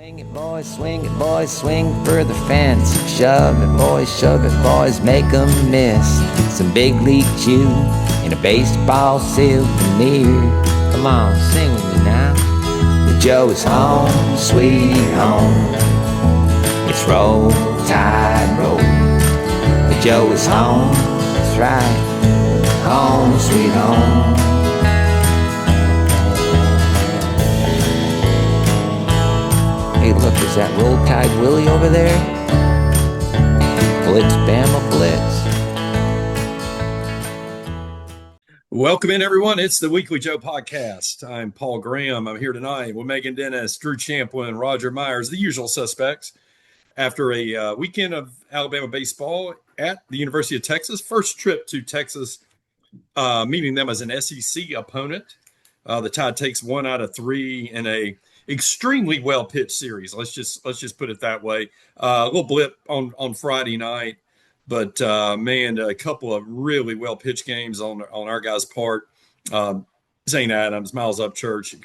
Swing it, boys, swing for the fence. Shove it, boys, make 'em miss. Some big league chew and a baseball souvenir. Come on, sing with me now. The Joe is home, sweet home. It's roll, tide, roll. The Joe is home, that's right. Home, sweet home. Hey, look, is that Roll Tide Willie over there? Blitz, Bama, Blitz. Welcome in, everyone. It's the Weekly Joe Podcast. I'm Paul Graham. I'm here tonight with Meghan Dennis, Drew Champlin, Roger Myers, the usual suspects. After a weekend of Alabama baseball at the University of Texas, first trip to Texas, meeting them as an SEC opponent. The Tide takes 1 out of 3 in a extremely well pitched series. Let's just put it that way. A little blip on Friday night, but man, a couple of really well pitched games on our guys' part. Zane Adams, Miles Upchurch,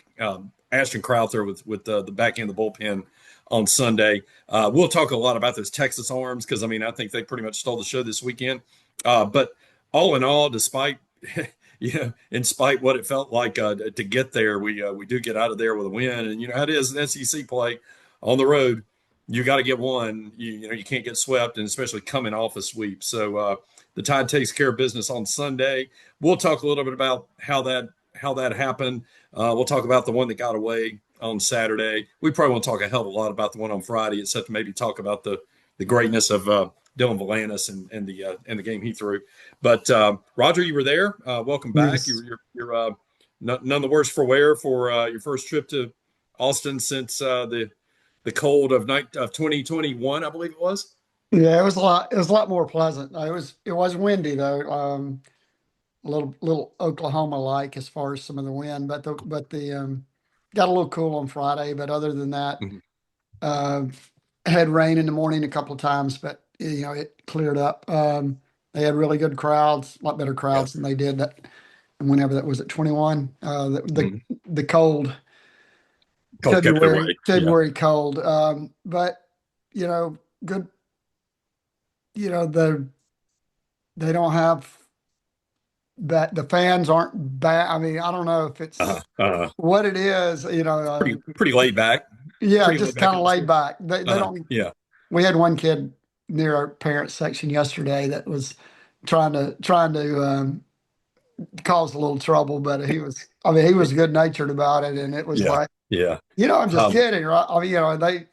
Ashton Crowther with the back end of the bullpen on Sunday. We'll talk a lot about those Texas arms because I think they pretty much stole the show this weekend. But all in all, despite in spite what it felt like to get there, we do get out of there with a win. And you know how it is in SEC play on the road. You got to get one. You can't get swept, and especially coming off a sweep. So the Tide takes care of business on Sunday. We'll talk a little bit about how that happened. We'll talk about the one that got away on Saturday. We probably won't talk a hell of a lot about the one on Friday, except to maybe talk about the greatness of Dylan Valanis and the game he threw. But Roger, you were there. Welcome back. Yes. You're none the worse for wear for your first trip to Austin since the cold of 2021, I believe it was. Yeah, it was a lot more pleasant. It was windy though. A little Oklahoma-like as far as some of the wind, but the got a little cool on Friday. But other than that, had rain in the morning a couple of times, but it cleared up. They had really good crowds, a lot better crowds than they did whenever that was at 21. The cold February cold. But good. They don't have that. The fans aren't bad. I don't know if it's what it is. Pretty laid back. Yeah, just kind of laid back. They don't. Yeah. We had one kid near our parents section yesterday that was trying to cause a little trouble, but he was good natured about it, and it was I'm just kidding, right?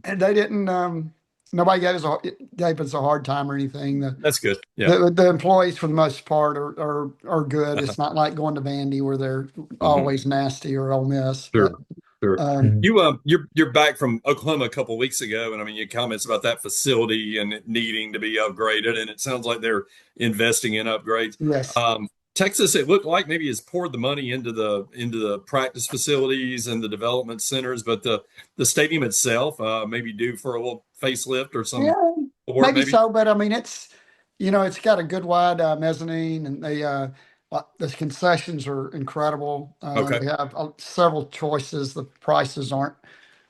They didn't. Nobody gave us a hard time or anything. That's good. Yeah, the employees for the most part are good. It's not like going to Vandy where they're always nasty or Ole Miss. Sure. Sure. You're back from Oklahoma a couple of weeks ago, and your comments about that facility and it needing to be upgraded, and it sounds like they're investing in upgrades. Yes. Texas, it looked like maybe has poured the money into the practice facilities and the development centers, but the stadium itself maybe due for a little facelift or something. Yeah, maybe so, but it's got a good wide mezzanine, and the concessions are incredible. They have several choices. The prices aren't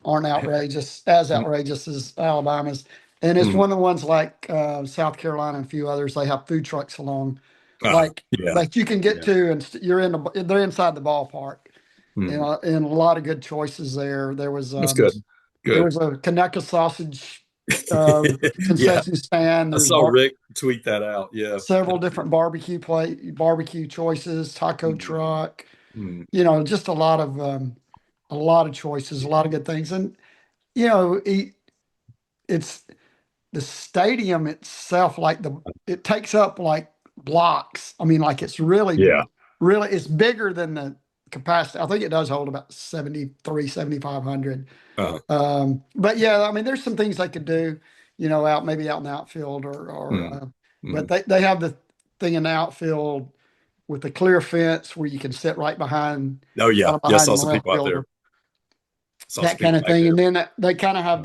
outrageous as Alabama's, and it's one of the ones like South Carolina and a few others. They have food trucks along. Like you can get to, and they're inside the ballpark, and a lot of good choices there. There was that's good. There was a Kaneka sausage concession stand. I saw Rick tweet that out. Yeah, several different barbecue choices, taco truck. Just a lot of choices, a lot of good things, and it's the stadium itself. It takes up like blocks. It's really it's bigger than the capacity. I think it does hold about 7,500. But there's some things they could do, out in the outfield but they have the thing in the outfield with the clear fence where you can sit right behind. Oh yeah, I saw some people out there. That kind of thing, and then they kind of have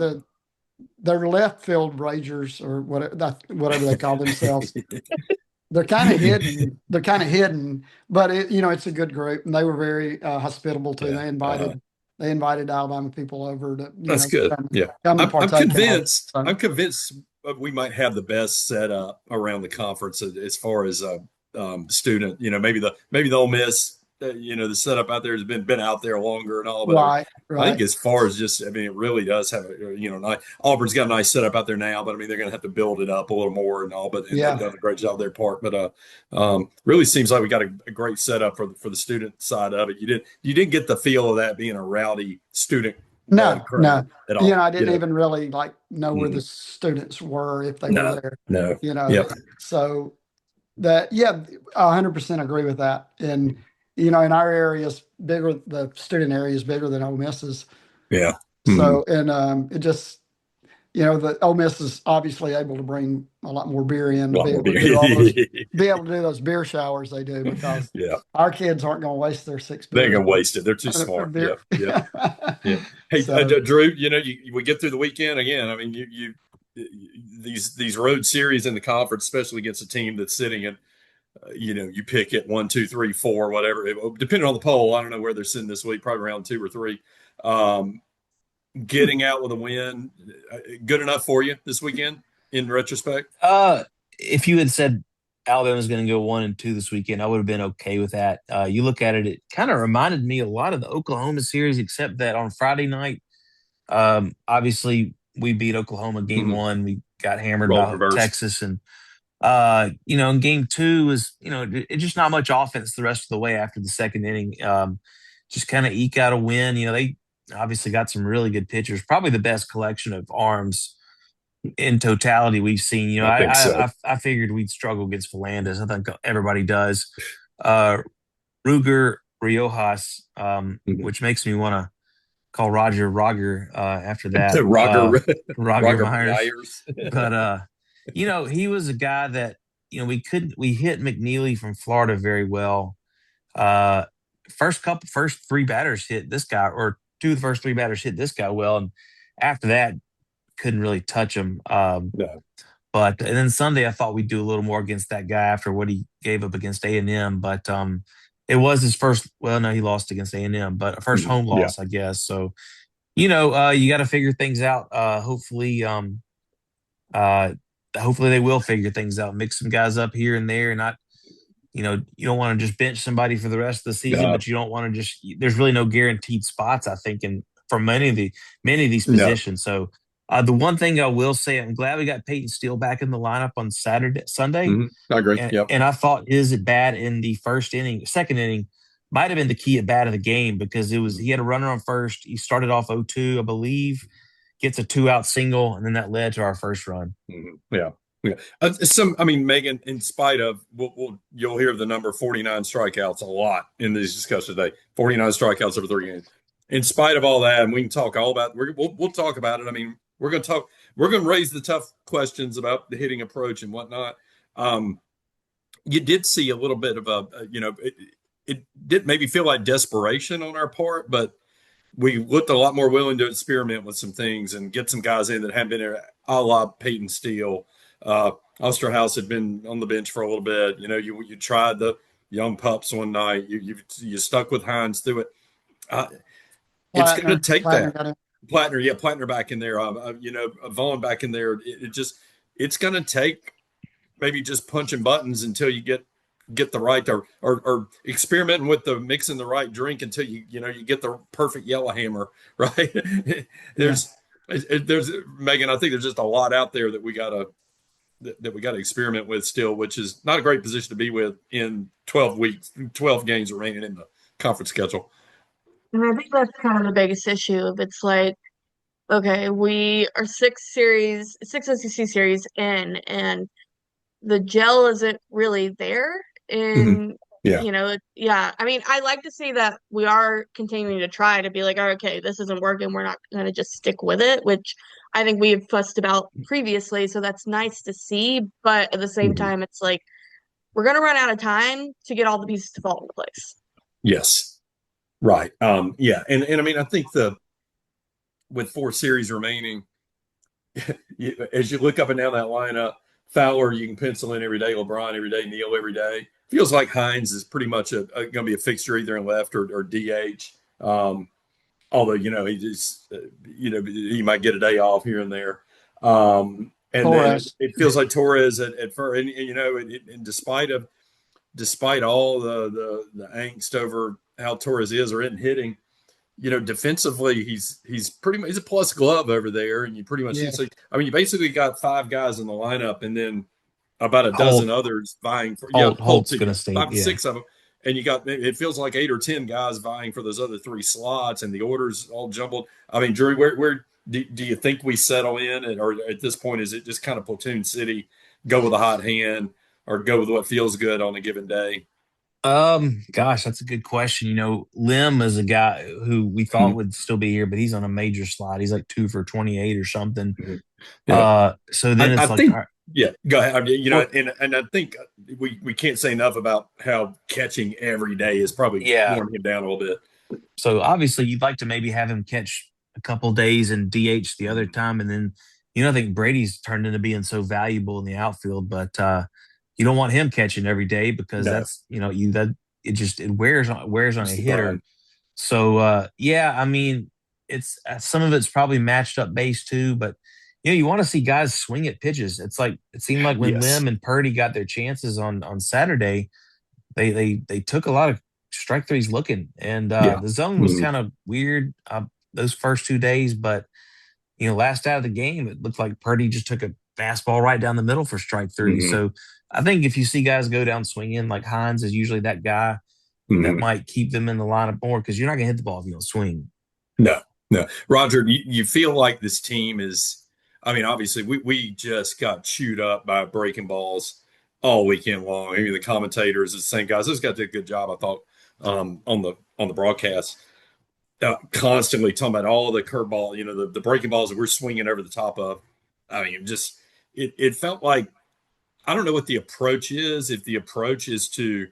their left field rangers or whatever they call themselves. They're kind of hidden. But it's a good group, and they were very hospitable too. They invited they invited Alabama people over to, That's good. Yeah. come and I'm partake in all. convinced. I'm convinced we might have the best setup around the conference as far as student. Maybe the Ole Miss. The setup out there has been out there longer and all, but Right, I think right. as far as just, I mean, it really does have nice. Auburn's got a nice setup out there now, but I mean, they're going to have to build it up a little more and all. And they've Yeah. done a great job their part. But really seems like we got a great setup for the student side of it. You didn't get the feel of that being a rowdy student No, crowd no. at all. I didn't even really like know where the Mhm. students were if they were No, there, no. you know. Yep. So that, yeah, 100% agree with that. And, in our area is bigger, the student area is bigger than Ole Miss's. Yeah. Hmm. So, and it just, the Ole Miss is obviously able to bring a lot more beer in A to lot be more able to beer. do all those, be able to do those beer showers they do, because Yeah. our kids aren't going to waste their six They ain't beers gonna waste it. They're too on a smart. beer. Yep. Yep. Yeah. Hey, So, Drew, we get through the weekend again. I mean, these road series in the conference, especially against a team that's sitting at, you pick it 1, 2, 3, 4, whatever, depending on the poll. I don't know where they're sitting this week, probably around 2 or 3. Getting out with a win, good enough for you this weekend in retrospect? If you had said Alabama's going to go 1-2 this weekend, I would have been okay with that. You look at it; it kind of reminded me a lot of the Oklahoma series, except that on Friday night, obviously we beat Oklahoma game Mhm. 1. We got hammered Role by reversed. Texas, and in game 2 was it's just not much offense the rest of the way after the second inning. Just kind of eke out a win. They obviously got some really good pitchers, probably the best collection of arms in totality we've seen. I think so. I figured we'd struggle against Volandas. I think everybody does. Ruger Riojas, Mhm. which makes me want to call Roger after that. Roger Roger Myers. Myers. But he was a guy that we hit McNeely from Florida very well. First 3 batters hit this guy, or 2 of the first 3 batters hit this guy well, and after that couldn't really touch him. No. And then Sunday I thought we'd do a little more against that guy after what he gave up against A&M. But it was his first. Well, no, he lost against A&M, but first home loss, I guess. So you got to figure things out. Hopefully they will figure things out. Mix some guys up here and there, and not. You don't want to just bench somebody for the rest of the season, but you don't want to just. There's really no guaranteed spots, I think, for many of these positions. No. So the one thing I will say, I'm glad we got Peyton Steele back in the lineup on Sunday. Mm-hmm. I agree. And, yep. and I thought his at bat in the second inning might have been the key at bat of the game, because he had a runner on first. He started off 0-2, I believe, gets a 2-out single, and then that led to our first run. Mm-hmm. Yeah. Yeah. Meghan, in spite of, you'll hear the number 49 strikeouts a lot in these discussions today. 49 strikeouts over 3 games. In spite of all that, and we can talk all about. We'll talk about it. I mean, we're going to raise the tough questions about the hitting approach and whatnot. You did see a little bit of it did maybe feel like desperation on our part, but we looked a lot more willing to experiment with some things and get some guys in that hadn't been there, a la Peyton Steele. Osterhaus had been on the bench for a little bit. You tried the young pups one night. You stuck with Hines through it. It's going to take that. Plattner back in there. Vaughn back in there. It's going to take maybe just punching buttons until you get the right, or experimenting with mixing the right drink until you get the perfect Yellowhammer, right? There's Meghan. I think there's just a lot out there that we gotta experiment with still, which is not a great position to be with in 12 games remaining in the conference schedule. And I think that's kind of the biggest issue. If it's like, okay, we are 6 SEC series in, and the gel isn't really there. And, Yeah. I mean, I like to see that we are continuing to try to be like, oh, okay, this isn't working. We're not going to just stick with it, which I think we have fussed about previously. So that's nice to see. But at the same time, it's like, we're going to run out of time to get all the pieces to fall into place. Yes. Right. Yeah. And I mean, I think with 4 series remaining, as you look up and down that lineup, Fowler, you can pencil in every day, LeBron every day, Neal every day. Feels like Hines is pretty much going to be a fixture either in left or DH. although he just he might get a day off here and there. And then Torres. it feels like Torres at first, and despite all the angst over how Torres is or isn't hitting, defensively he's pretty much he's a plus glove over there, and you pretty much see. Yeah. So I mean, you basically got 5 guys in the lineup, and then about a dozen Holt, others vying for Holt Holt's to gonna stay. 5 6 of them, and you got it feels like 8 or 10 guys vying for those other 3 slots, and the orders all jumbled. I mean, Drew, where do you think we settle in, or at this point is it just kind of platoon city, go with a hot hand, or go with what feels good on a given day? Gosh, that's a good question. Lim is a guy who we thought Mhm. would still be here, but he's on a major slide. He's like 2 for 28 or something. Mhm. Yeah. So then I it's like, think, yeah, go ahead. I mean, well, and I think we can't say enough about how catching every day is probably yeah. worn him down a little bit. So obviously, you'd like to maybe have him catch a couple days and DH the other time, and then I think Brady's turned into being so valuable in the outfield, but you don't want him catching every day because No, that's it wears on a it's the hitter. grind. So yeah, I mean, it's some of it's probably matched up base too, but you want to see guys swing at pitches. It's like it seemed like when Yes. Lim and Purdy got their chances on Saturday, they took a lot of strike threes looking, and Yeah. the zone was Mhm. kind of weird those first 2 days, but last out of the game, it looked like Purdy just took a fastball right down the middle for strike three. Mhm. So I think if you see guys go down swinging, like Hines is usually that guy that Mhm. might keep them in the lineup more because you're not gonna hit the ball if you don't swing. No, no. Roger, you feel like this team is, I mean, obviously we just got chewed up by breaking balls all weekend long. I mean, the commentators, the same guys, those guys did a good job, I thought, on the broadcast. Constantly talking about all the curveball, the breaking balls that we're swinging over the top of. I mean, just it felt like I don't know what the approach is. If the approach is to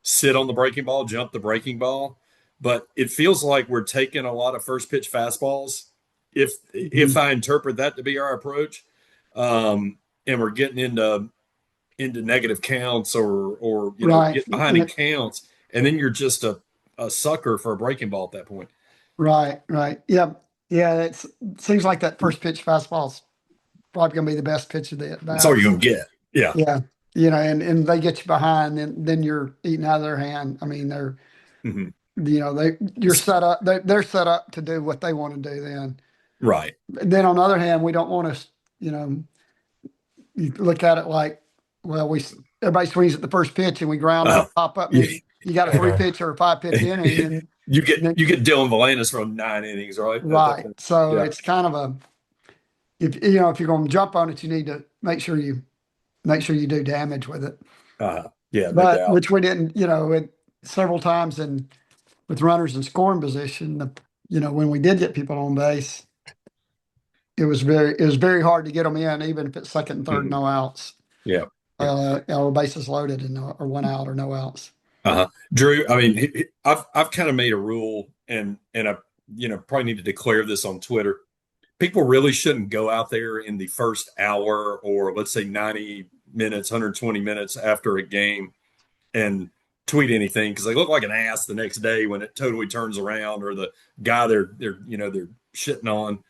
sit on the breaking ball, jump the breaking ball, but it feels like we're taking a lot of first pitch fastballs. If Mhm. I interpret that to be our approach, and we're getting into negative counts or Right. get behind in counts, and then you're just a sucker for a breaking ball at that point. Right. Right. Yeah. Yeah. It seems like that first pitch fastball's probably going to be the best pitch of the at That's all you're bats. gonna get. Yeah. Yeah. And they get you behind, and then you're eating out of their hand. I mean, Hmm. you're set up, they're set up to do what they want to do then. Right. And then on the other hand, we don't want to, you look at it like, well, everybody swings at the first pitch and we ground Uh, out, pop up, and you, then you got a 3 pitch or a 5 pitch inning, and you get then you get Dylan Valanis from 9 innings, right? At that right. point. So Yeah. it's kind of if you're going to jump on it, you need to make sure you do damage with it. Yeah, no But doubt. which we didn't, several times in with runners in scoring position. When we did get people on base, it was very hard to get them in, even if it's second and third, Mhm. no outs, Yeah. Yeah. or bases loaded and or 1 out or no outs. Drew, I mean, I've kind of made a rule, and I probably need to declare this on Twitter. People really shouldn't go out there in the first hour, or let's say 90 minutes, 120 minutes after a game, and tweet anything, because they look like an ass the next day when it totally turns around, or the guy they're shitting on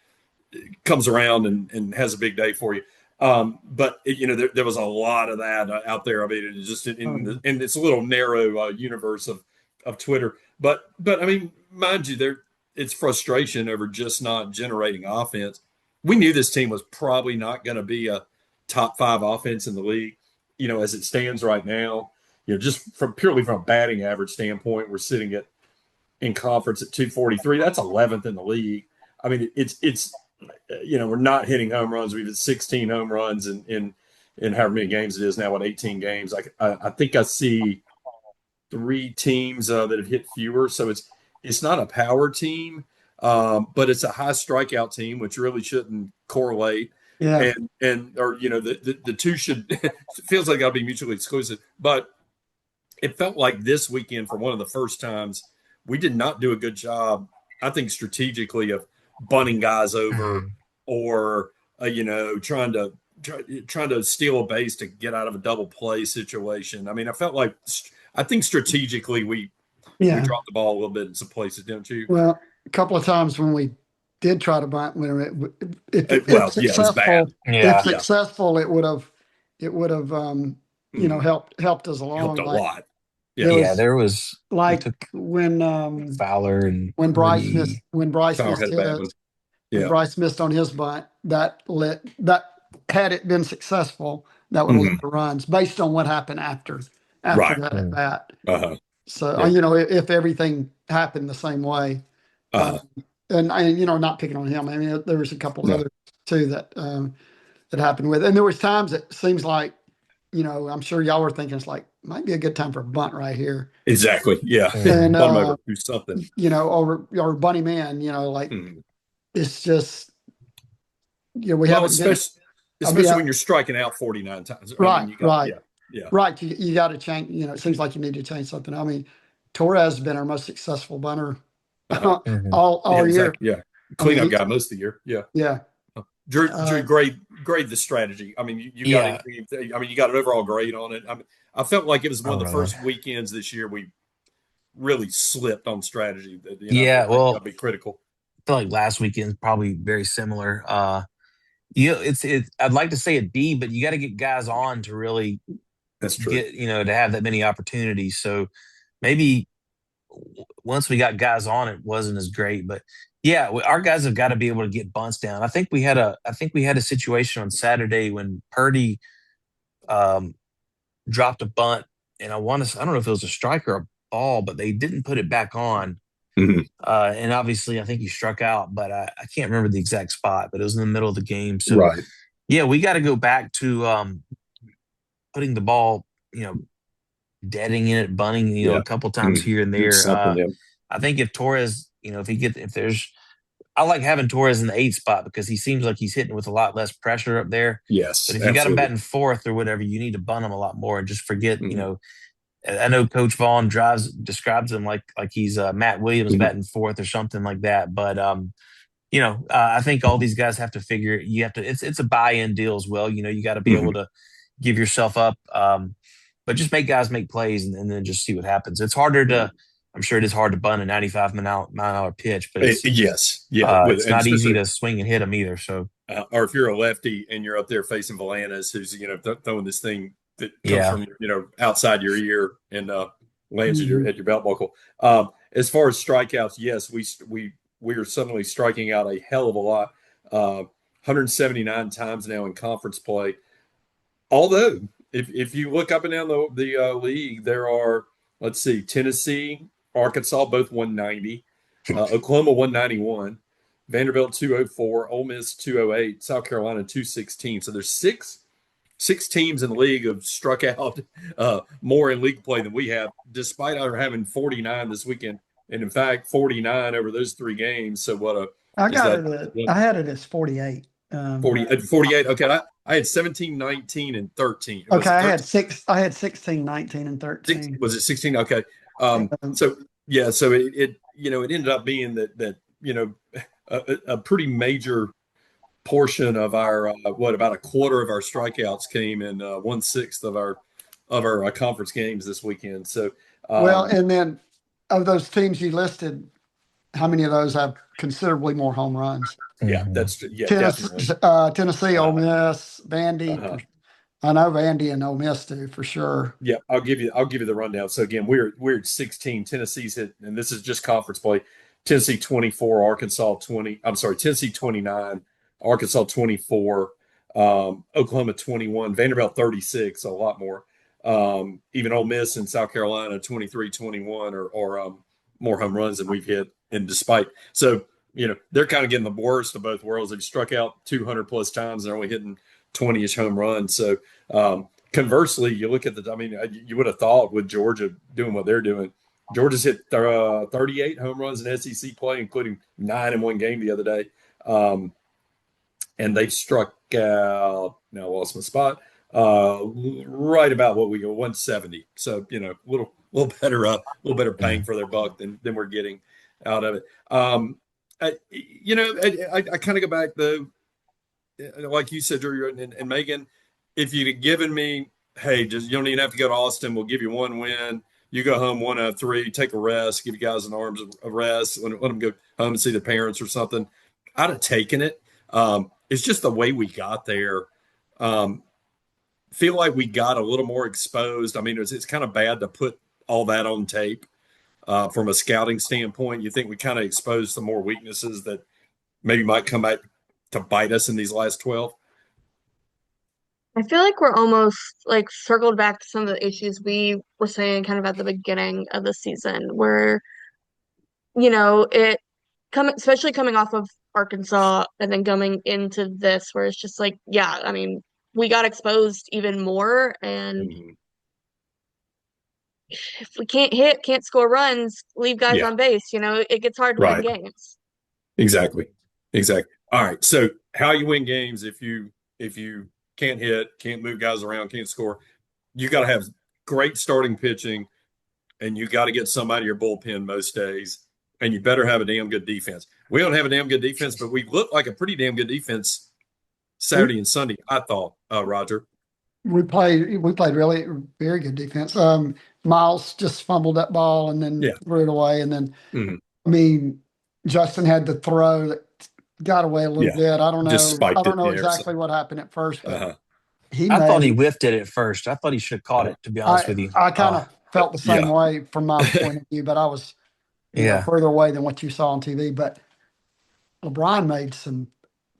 comes around and has a big day for you. But there was a lot of that out there. I mean, it just in this little narrow universe of Twitter. But I mean, mind you, it's frustration over just not generating offense. We knew this team was probably not going to be a top 5 offense in the league. As it stands right now, just purely from a batting average standpoint, we're sitting in conference at 243. That's 11th in the league. I mean, it's we're not hitting home runs. We've had 16 home runs in however many games it is now. What, 18 games? I think I see 3 teams that have hit fewer. So it's not a power team, but it's a high strikeout team, which really shouldn't correlate. Yeah. And or the two should it feels like that'll be mutually exclusive. But it felt like this weekend, for one of the first times, we did not do a good job, I think, strategically, of bunting guys over, Mhm. or trying to steal a base to get out of a double play situation. I mean, I think strategically we Yeah. dropped the ball a little bit in some places, don't you? Well, a couple of times when we did try to bunt, when if It was bad. successful, if Yeah. successful, it would have helped us Helped along. a Like lot. there Yeah. Yeah, was there was we like took when Fowler and Bryce Purdy. missed when Bryce Fowler missed had a bad one. his when Yeah. Bryce missed on his bunt, that had it been successful, that would have Mhm. led the runs based on what happened after Right. that at bat. Uh-huh. So Yeah. if everything happened the same way, Uh-huh. and not picking on him. I mean, there was a couple of No. others too that happened with, and there was times it seems like, I'm sure y'all were thinking it's like might be a good time for a bunt right here, Exactly. Yeah. and Mhm. Bun him over. Do something. or bunny man, like Mhm. it's just we Well, haven't been. I mean, especially when you're striking out 49 times. I mean, right, you got, right, yeah. Yeah. right. You got to change. It seems like you need to change something. I mean, Torres has been our most successful bunter Uh-huh. Mhm. all Yeah, year. exactly. Yeah. I mean, Cleanup guy most of the year. Yeah. yeah. Drew, grade the strategy. I mean, you got Yeah. it. I mean, you got an overall grade on it. I felt like it was one Oh of the man. first weekends this year we really slipped on strategy. That Yeah. you got Well, to be critical. I feel like last weekend's probably very similar. It's I'd like to say a B, but you got to get guys on to really That's true. get to have that many opportunities. So maybe once we got guys on, it wasn't as great. But yeah, our guys have got to be able to get bunts down. I think we had a situation on Saturday when Purdy um, dropped a bunt, and I don't know if it was a strike or a ball, but they didn't put it back on. Mhm. And obviously, I think he struck out, but I can't remember the exact spot. But it was in the middle of the game, so Right. yeah, we got to go back to putting the ball, deading in it, bunting, Yeah. a couple times Mhm. here and Do there. something. Yeah. I think if Torres, if there's, I like having Torres in the 8 spot because he seems like he's hitting with a lot less pressure up there. Yes. But if you got him Absolutely. batting fourth or whatever, you need to bunt him a lot more and just forget, Mhm. I know Coach Vaughn describes him like he's Matt Williams Mhm. batting fourth or something like that. But I think all these guys have to figure you have to. It's a buy-in deal as well. You got to be able Mhm. to give yourself up, but just make guys make plays and then just see what happens. It's harder to. I'm sure it is hard to bunt a 95 mile an hour pitch, but Yes. Yeah. it's And not easy especially, to swing and hit them either. So or if you're a lefty and you're up there facing Valanas, who's throwing this thing that comes yeah, from outside your ear and lands at Mhm. your belt buckle. As far as strikeouts, yes, we are suddenly striking out a hell of a lot. 179 times now in conference play. Although, if you look up and down the league, there are, let's see, Tennessee, Arkansas, both 190, Oklahoma 191, Vanderbilt 204, Ole Miss 208, South Carolina 216. So there's six teams in the league have struck out more in league play than we have, despite our having 49 this weekend, and in fact 49 over those 3 games. So what I is got that? it I had it as 48. 48. Okay, I had 17, 19, and 13. Was Okay, it 13? I had 16, 19, and 13. Was it 16? Okay. Um, So yeah, so it ended up being that a pretty major portion of our about a quarter of our strikeouts came in 1/6 of our conference games this weekend. So well, um, and then of those teams you listed, how many of those have considerably more home runs? yeah, mhm. definitely. Tennessee, Ole Uh, Miss, Vandy. uh, I know Vandy and Ole Miss do for sure. Yeah, I'll give you the rundown. So again, we're at 16. Tennessee's hit, and this is just conference play. Tennessee 24, Arkansas 20. I'm sorry, Tennessee 29, Arkansas 24, Oklahoma 21, Vanderbilt 36, so a lot more. Even Ole Miss and South Carolina 23, 21, or more home runs than we've hit. And despite they're kind of getting the worst of both worlds. They've struck out 200 plus times. They're only hitting 20ish home runs. So conversely, you look at I mean, you would have thought with Georgia doing what they're doing, Georgia's hit 38 home runs in SEC play, including 9 in one game the other day. And they've struck out, now I lost my spot, right about what we go, 170. So, little better paying Mhm. for their buck than we're getting out of it. I kind of go back though, like you said, Drew and Megan, if you'd given me, hey, just you don't even have to go to Austin. We'll give you one win. You go home 1 out of 3, take a rest, give you guys an arms a rest, let them go home and see their parents or something. I'd have taken it. It's just the way we got there. Feel like we got a little more exposed. I mean, it's kind of bad to put all that on tape from a scouting standpoint. You think we kind of exposed some more weaknesses that maybe might come back to bite us in these last 12? I feel like we're almost like circled back to some of the issues we were saying kind of at the beginning of the season, where, it especially coming off of Arkansas and then coming into this, where it's just like, yeah, I mean, we got exposed even more. And if we can't score runs, leave guys Yeah, on base, it gets hard to win right. games. Exactly. All right. So how you win games if you can't hit, can't move guys around, can't score, you got to have great starting pitching, and you got to get some out of your bullpen most days, and you better have a damn good defense. We don't have a damn good defense, but we look like a pretty damn good defense Saturday and Sunday, I thought, Roger. We played really very good defense. Miles just fumbled that ball and then threw it away. And then, I mean, Justin had the throw that got away a little bit. I don't know. Just spiked I don't know it there, exactly what happened at first, but I thought he whiffed it at first. I thought he should have caught it, to be honest with you. I kind of felt the same way from my point of view, but I was further away than what you saw on TV. But LeBron made some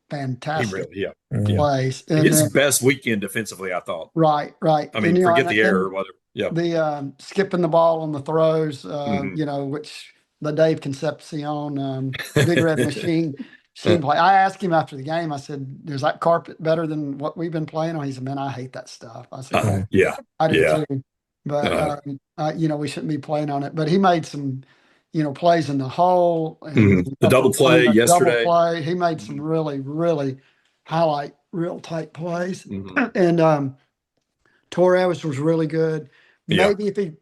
fantastic plays. And his best weekend defensively, I thought. Right. I mean, forget the error or whatever. Yeah. The skipping the ball on the throws, which the Dave Concepcion, Big Red Machine play. I asked him after the game, I said, is that carpet better than what we've been playing on? He said, man, I hate that stuff. I said, I do too. But, we shouldn't be playing on it. But he made some, plays in the hole. And the double play yesterday. Double play. He made some really, really highlight real tight plays. And Torres was really good. Maybe if he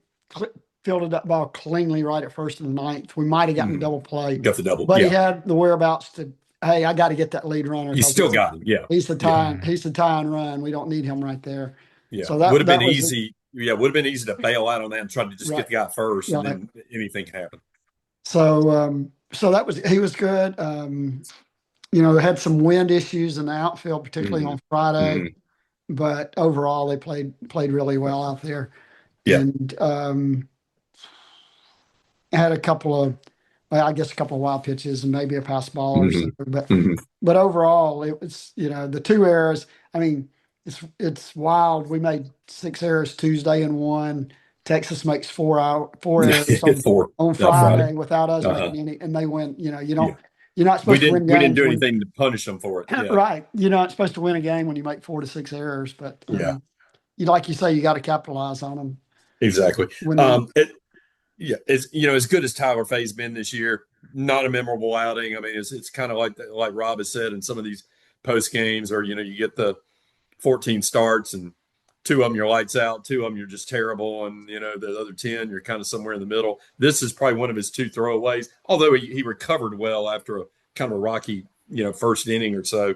fielded that ball cleanly right at first in the ninth, we might have gotten double play. Got the double. But he had the whereabouts to, hey, I got to get that lead runner. You still got him. Yeah. He's the tie and run. We don't need him right there. Yeah. So that would have been easy. Would have been easy to bail out on that and try to just get the guy first, and then anything can happen. So, he was good. Had some wind issues in the outfield, particularly on Friday, but overall they played really well out there. Yeah. And had a couple of wild pitches and maybe a pass ball or something. But overall, it was, the 2 errors. I mean, it's wild. We made 6 errors Tuesday and 1. Texas makes 4 errors on Friday without us making any, and they win. You're not supposed to win games. We didn't do anything to punish them for it. Yeah. Right. You're not supposed to win a game when you make 4 to 6 errors, but like you say, you got to capitalize on them. Exactly. It's as good as Tyler Fay's been this year. Not a memorable outing. I mean, it's kind of like Rob has said in some of these post games, or you get the 14 starts and 2 of them you're lights out, 2 of them you're just terrible, and the other 10 you're kind of somewhere in the middle. This is probably one of his 2 throwaways, although he recovered well after a kind of a rocky first inning or so.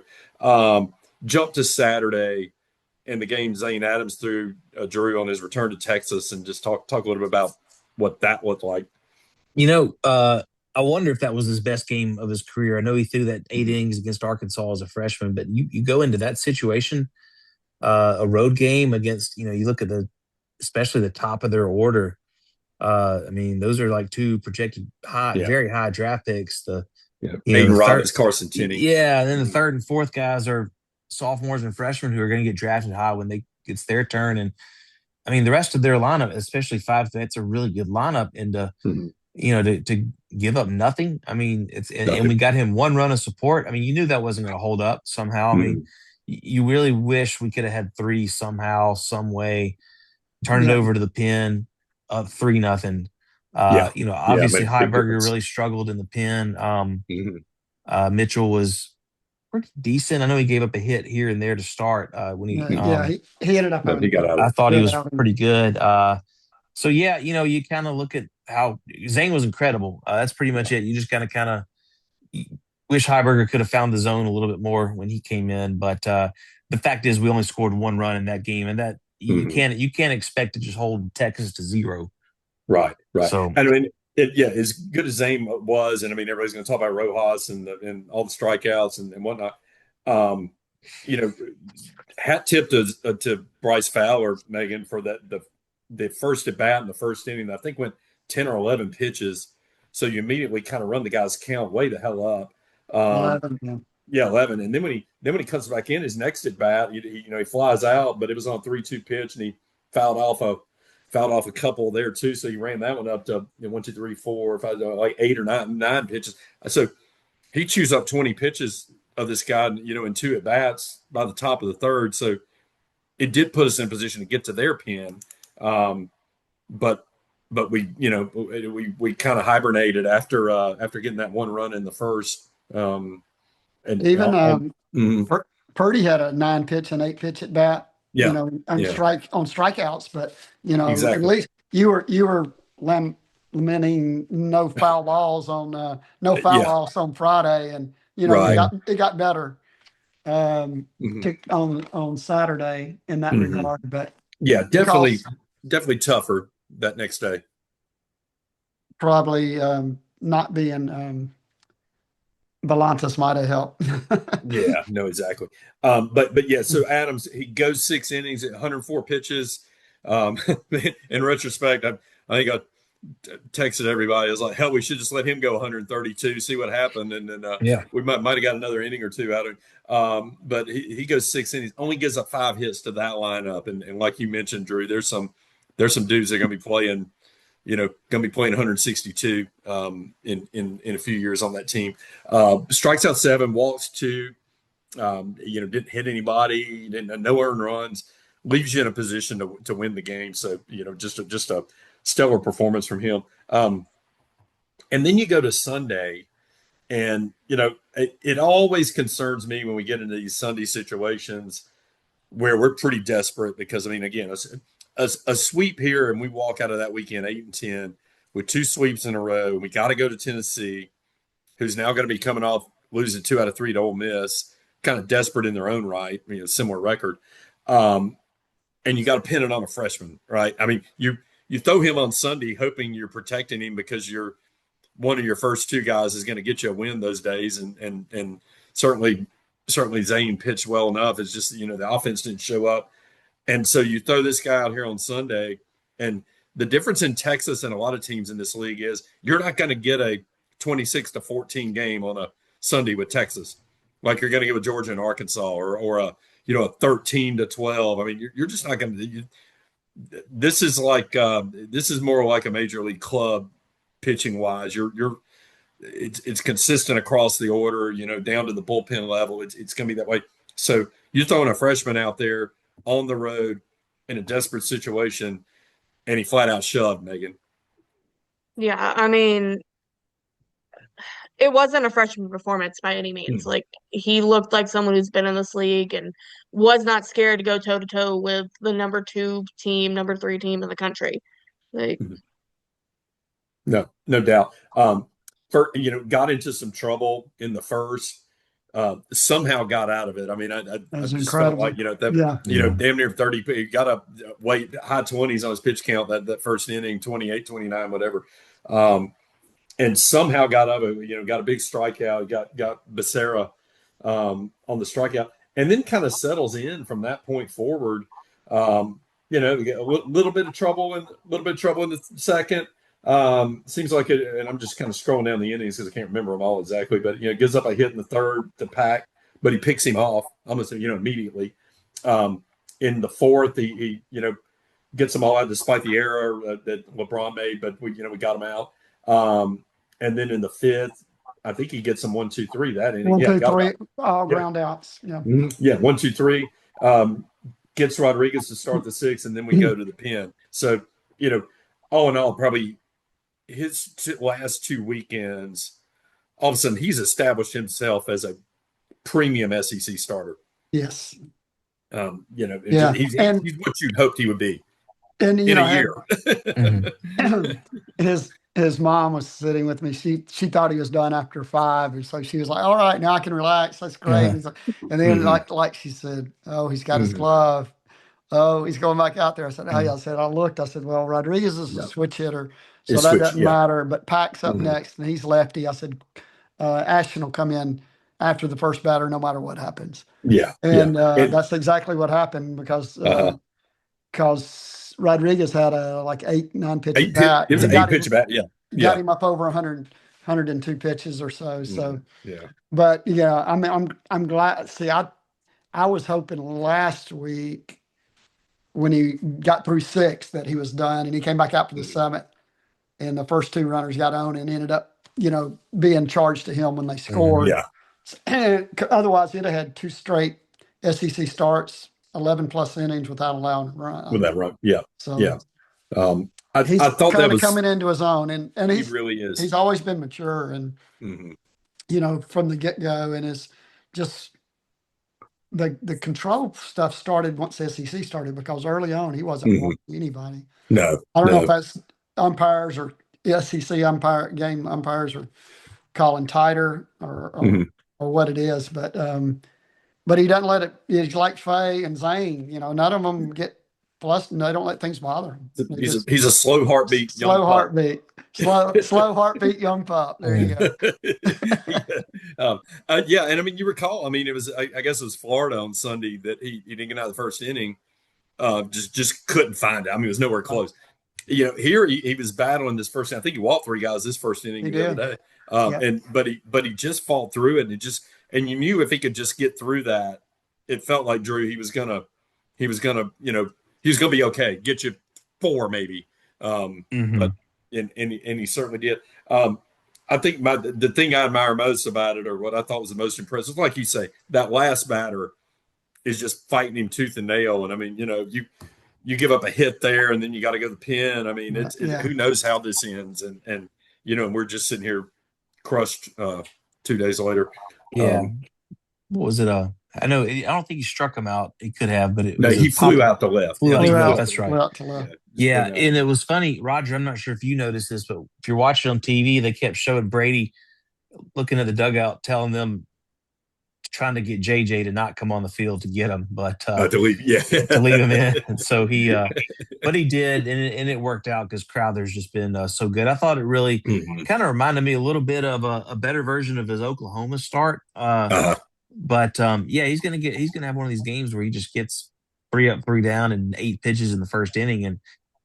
Jump to Saturday and the game Zane Adams threw Drew on his return to Texas, and just talk a little bit about what that looked like. I wonder if that was his best game of his career. I know he threw that 8 innings against Arkansas as a freshman, but you go into that situation, a road game against, you look at especially the top of their order. I mean, those are like 2 projected very high draft picks. Aiden Roberts, Carson Tenney. Yeah, and then the 3rd and 4th guys are sophomores and freshmen who are going to get drafted high when it's their turn. And I mean, the rest of their lineup, especially 5, that's a really good lineup. And to give up nothing. I mean, and we got him 1 run of support. I mean, you knew that wasn't going to hold up somehow. I mean, you really wish we could have had 3 somehow, some way, turn it over to the pen, up 3-0. Obviously Heiberger really struggled in the pen. Mitchell was pretty decent. I know he gave up a hit here and there to start when he ended up. He got out. I thought he was pretty good. So you kind of look at how Zane was incredible. That's pretty much it. You just kind of wish Heiberger could have found the zone a little bit more when he came in. But the fact is, we only scored 1 run in that game, and that you can't expect to just hold Texas to 0. Right, right. So And I mean, yeah, as good as Zane was, and I mean, everybody's going to talk about Rojas and all the strikeouts and whatnot. Um, you know, hat tip to Bryce Fowler, Megan, for the first at bat in the first inning. I think went 10 or 11 pitches, so you immediately kind of run the guy's count way the hell up. Um, 11, yeah. yeah, 11. And then when he comes back in his next at bat, he flies out, but it was on 3-2 pitch, and he fouled off a couple there too. So he ran that one up to 1, 2, 3, 4, 5, like 8 or 9 pitches. So he chews up 20 pitches of this guy, in 2 at bats by the top of the third. So it did put us in a position to get to their pen. But we kind of hibernated after getting that one run in the first. And Even mhm. Purdy had a 9 pitch and 8 pitch at bat, Yeah, on yeah, strikeouts, but at exactly. least you were lamenting no foul balls on no foul Yeah, balls on Friday, and right. it got better Mhm, on Saturday in that mhm. regard, but Yeah, because definitely tougher that next day. probably not being Volantis might have helped. Yeah, no, exactly. But yeah, so Adams, he goes 6 innings at 104 pitches. Um, in retrospect, I think I texted everybody. I was like, hell, we should just let him go 132, see what happened, and then yeah, we might have got another inning or two out of him. But he goes 6 innings, only gives up 5 hits to that lineup, and like you mentioned, Drew, there's some dudes that are going to be playing. Going to be playing 162 in a few years on that team. Strikes out 7, walks 2. Didn't hit anybody, didn't no earned runs, leaves you in a position to win the game. So just a stellar performance from him. And then you go to Sunday, and it always concerns me when we get into these Sunday situations where we're pretty desperate because I mean, again, a sweep here, and we walk out of that weekend 8-10 with 2 sweeps in a row. And we got to go to Tennessee, who's now going to be coming off losing 2 out of 3 to Ole Miss, kind of desperate in their own right, similar record. And you got to pin it on a freshman, right? I mean, you throw him on Sunday hoping you're protecting him because you're one of your first 2 guys is going to get you a win those days, and certainly Zane pitched well enough. It's just the offense didn't show up, and so you throw this guy out here on Sunday, and the difference in Texas and a lot of teams in this league is you're not going to get a 26-14 game on a Sunday with Texas, like you're going to get with Georgia and Arkansas, or a 13-12. I mean, you're just not going to. This is more like a major league club pitching wise. It's consistent across the order, down to the bullpen level. It's going to be that way. So you're throwing a freshman out there on the road in a desperate situation, and he flat out shoved, Megan. Yeah, I mean, it wasn't a freshman performance by any means. Mm-hmm. Like he looked like someone who's been in this league and was not scared to go toe to toe with the number 2 team, number 3 team in the country. Like, No doubt. Got into some trouble in the first. Somehow got out of it. I mean, I That was just felt like incredible. Yeah. damn near 30. He got up high 20s on his pitch count that first inning, 28, 29, whatever. And somehow got up. Got a big strikeout. Got Becerra on the strikeout, and then kind of settles in from that point forward. Get a little bit of trouble in the second. Seems like it, and I'm just kind of scrolling down the innings because I can't remember them all exactly. But gives up a hit in the third to Pack, but he picks him off almost immediately. In the fourth, he gets them all out despite the error that LeBron made, but we got him out. And then in the fifth, I think he gets them 1, 2, 3 that inning. 1, Yeah, 2, got 3, him all out. Yeah. ground outs. Yeah. Yeah, 1, 2, 3. Gets Rodriguez to start the 6th, and then we go to the pen. So all in all, probably his last 2 weekends, all of a sudden he's established himself as a premium SEC starter. Yes. Yeah. He's what you'd hoped he would be in a year. His mom was sitting with me. She thought he was done after 5, and so she was like, "All right, now I can relax. That's great." And then, like she said, "Oh, he's got his glove oh, he's going back out there. I said, hey, I said, I looked. I said, well, Rodriguez is a Yeah. switch hitter, so It's that switch. doesn't Yeah. matter. But Pack's up Mhm. next, and he's lefty. I said, Ashton will come in after the first batter, no matter what happens. Yeah. Yeah. And And that's exactly what happened because uh Rodriguez had a like 8, 9 pitch at bat. it was He an got 8 pitch bat. Yeah. got Yeah. him up over 102 pitches or so. So, Yeah. but yeah, I mean, I'm glad. See, I was hoping last week when he got through 6 that he was done, and he came back out for the Mhm. 7th, and the first 2 runners got on and ended up, being charged to him when they Mhm. scored. Yeah. Otherwise, he'd have had 2 straight SEC starts, 11 plus innings without allowing a run. With that run. Yeah. So Yeah. I he's thought that kind of was, coming into his own, and he really he's is. always been mature and Hmm. from the get go, and is just the control stuff started once the SEC started because early on he wasn't Hmm. warning anybody. No, I don't know if no. that's umpires or SEC game umpires are calling tighter Hmm. or what it is, but he doesn't let it. He's like Faye and Zane. None of them get plus. They don't let things bother them. They just He's a slow heartbeat young slow pup. heartbeat, slow heartbeat young pup. There you go. Yeah. Yeah, and I mean, you recall. I mean, it was. I guess it was Florida on Sunday that he didn't get out of the first inning. Just couldn't find it. I mean, it was nowhere close. Here he was battling this first inning. I think he walked 3 guys this first inning He the other did. day. Yeah. But he just fought through it, and you knew if he could just get through that, it felt like Drew he was gonna be okay. Get you 4 maybe. But Mhm. and he certainly did. I think the thing I admire most about it, or what I thought was the most impressive, like you say, that last batter is just fighting him tooth and nail. And I mean, you give up a hit there, and then you got to go to the pin. I mean, Yeah. who knows how this ends, and and we're just sitting here crushed 2 days later. Yeah. What was it? I know. I don't think he struck him out. He could have, but it No, was he a pop. flew out the left. Flew I out think to Flew he left. out, just That's right. flew out to yeah, left. just Yeah, flew out. and it was funny, Roger. I'm not sure if you noticed this, but if you're watching on TV, they kept showing Brady looking at the dugout, telling them, trying to get JJ to not come on the field to get him, but To leave, yeah. to leave him in. And so but he did, and it worked out because Crowther's just been so good. I thought it really Mhm. kind of reminded me a little bit of a better version of his Oklahoma start. Uh-huh. But yeah, he's gonna have one of these games where he just gets 3 up, 3 down, and 8 pitches in the first inning, and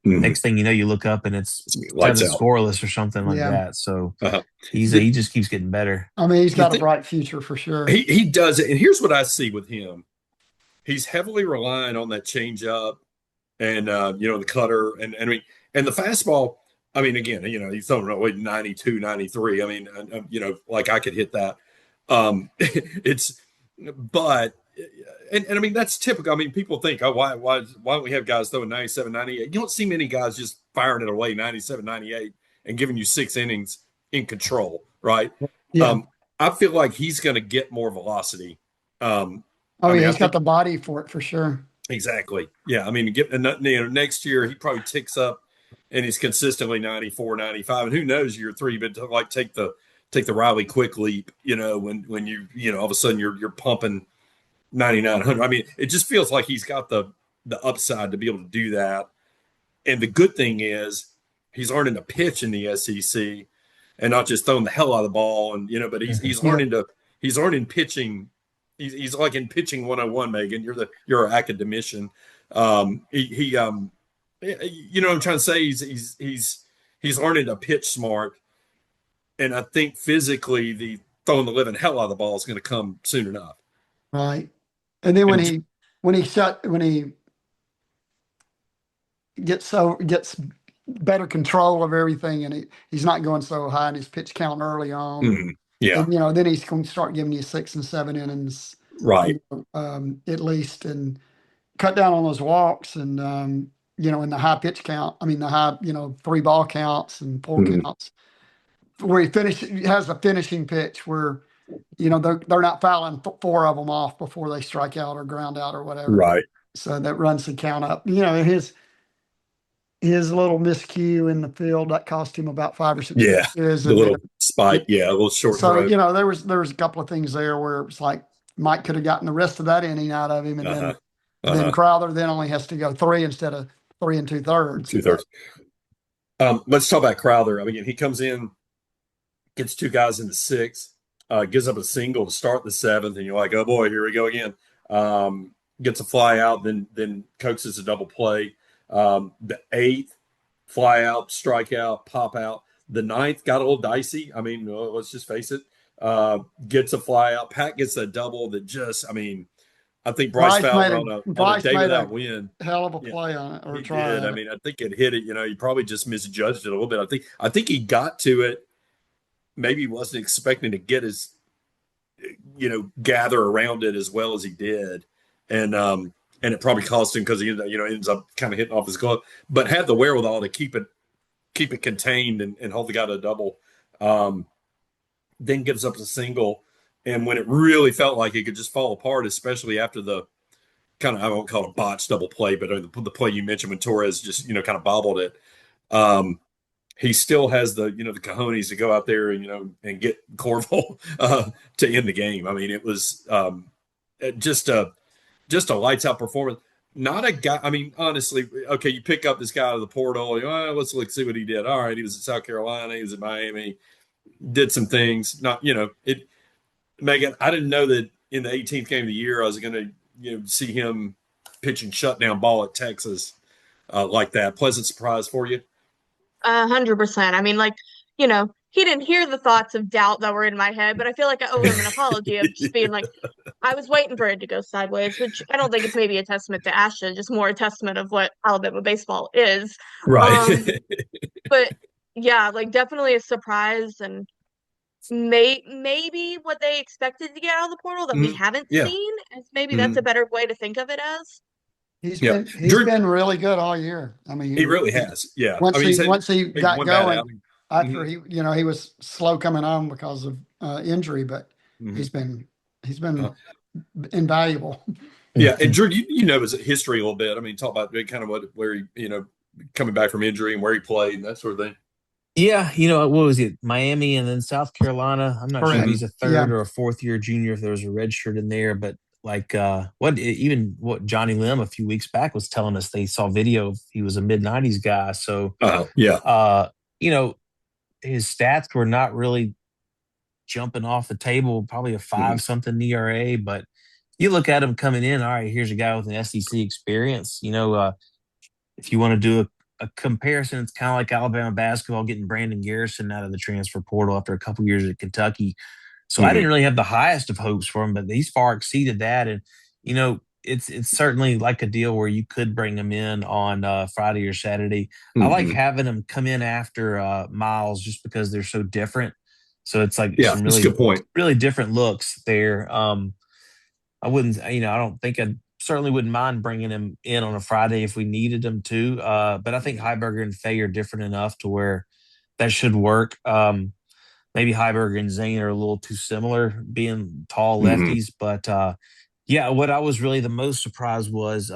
Mhm. next thing you know, you look up and it's Lights 7 out. scoreless or something like Yeah. that. So Uh-huh. he just keeps getting better. I mean, he's The got a thing, bright future for sure. he does it, and here's what I see with him. He's heavily relying on that changeup and the cutter, and I mean, and the fastball. I mean, again, he's throwing away 92, 93. I mean, like I could hit that. It's, but, and I mean, that's typical. I mean, people think, oh, why don't we have guys throwing 97, 98? You don't see many guys just firing it away 97, 98 and giving you 6 innings in control, right? Yeah. I feel like he's going to get more velocity. Oh, yeah, I he's got think the body for it for sure. exactly. Yeah, I mean, next year he probably ticks up, and he's consistently 94, 95, and who knows year 3, but to like take the Riley quick leap, when you all of a sudden you're pumping 99, 100. I mean, it just feels like he's got the upside to be able to do that. And the good thing is he's learning to pitch in the SEC and not just throwing the hell out of the ball, and but he's Yeah. learning pitching. He's like in pitching 101, Megan. You're an academician. He what I'm trying to say, he's learning to pitch smart, and I think physically the throwing the living hell out of the ball is going to come soon enough. Right. And then when And he gets better control of everything, and he's not going so high in his pitch count early on. Yeah, And then he's going to start giving you 6 and 7 innings, right. at least, and cut down on those walks, and in the high pitch count. I mean, the high 3 ball counts and 4 Mhm. counts, where he has a finishing pitch where they're not fouling 4 of them off before they strike out or ground out or whatever. Right. So that runs the count up. His little miscue in the field that cost him about 5 or 6 Yeah. pitches, The little spike. Yeah, a little short so throw. there was a couple of things there where it was like Mike could have gotten the rest of that inning out of him, and Uh-huh. then Then Crowther then only has to go 3 instead of 3 2/3. 2/3. Let's talk about Crowther. I mean, he comes in, gets 2 guys in the 6th, gives up a single to start the 7th, and you're like, oh boy, here we go again. Gets a fly out, then coaxes a double play. The 8th, fly out, strike out, pop out. The 9th got a little dicey. I mean, let's just face it. Gets a fly out. Pat gets a double that just, I mean, I think Bryce Fowler on a day without wind. Hell of a play on it, or he try. did. I mean, I think it hit it. He probably just misjudged it a little bit. I think he got to it. Maybe he wasn't expecting to get his, gather around it as well as he did, and it probably cost him because he ends up kind of hitting off his glove, but had the wherewithal to keep it contained and hold the guy to a double. Then gives up a single. And when it really felt like it could just fall apart, especially after the kind of, I won't call it a botched double play, but the play you mentioned when Torres just, kind of bobbled it. He still has the cojones to go out there and get Corville to end the game. I mean, it was just a lights out performance. Not a guy. I mean, honestly, okay, you pick up this guy out of the portal. Let's see what he did. All right, he was at South Carolina. He was at Miami. Did some things. Not it. Meghan, I didn't know that in the 18th game of the year I was going to see him pitching shutdown ball at Texas like that. Pleasant surprise for you? 100%. I mean, he didn't hear the thoughts of doubt that were in my head, but I feel like I owe him an apology of just being like, I was waiting for it to go sideways, which I don't think it's maybe a testament to Ashton, just more a testament of what Alabama baseball is. Right. But yeah, definitely a surprise, and maybe what they expected to get out of the portal that we haven't seen. And maybe that's a better way to think of it as. He's been really good all year. I mean, he really has. Yeah. Once he got going, after he was slow coming on because of injury, but he's been invaluable. Yeah, and Drew, you know his history a little bit. I mean, talk about kind of where he coming back from injury and where he played and that sort of thing. Yeah, what was it? Miami and then South Carolina. I'm not sure if he's a third or a fourth year junior, if there was a red shirt in there, but what Johnny Lim a few weeks back was telling us, they saw video of he was a mid-90s guy. So his stats were not really jumping off the table, probably a 5 something ERA, but you look at him coming in, all right, here's a guy with an SEC experience. If you want to do a comparison, it's kind of like Alabama basketball getting Brandon Garrison out of the transfer portal after a couple years at Kentucky. So I didn't really have the highest of hopes for him, but he's far exceeded that. And, it's certainly like a deal where you could bring him in on Friday or Saturday. I like having him come in after Miles just because they're so different. So it's like some really, good point. Really different looks there. I wouldn't, I don't think I certainly wouldn't mind bringing him in on a Friday if we needed him to. But I think Heiberger and Fay are different enough to where that should work. Maybe Heiberger and Zane are a little too similar, being tall lefties. But what I was really the most surprised was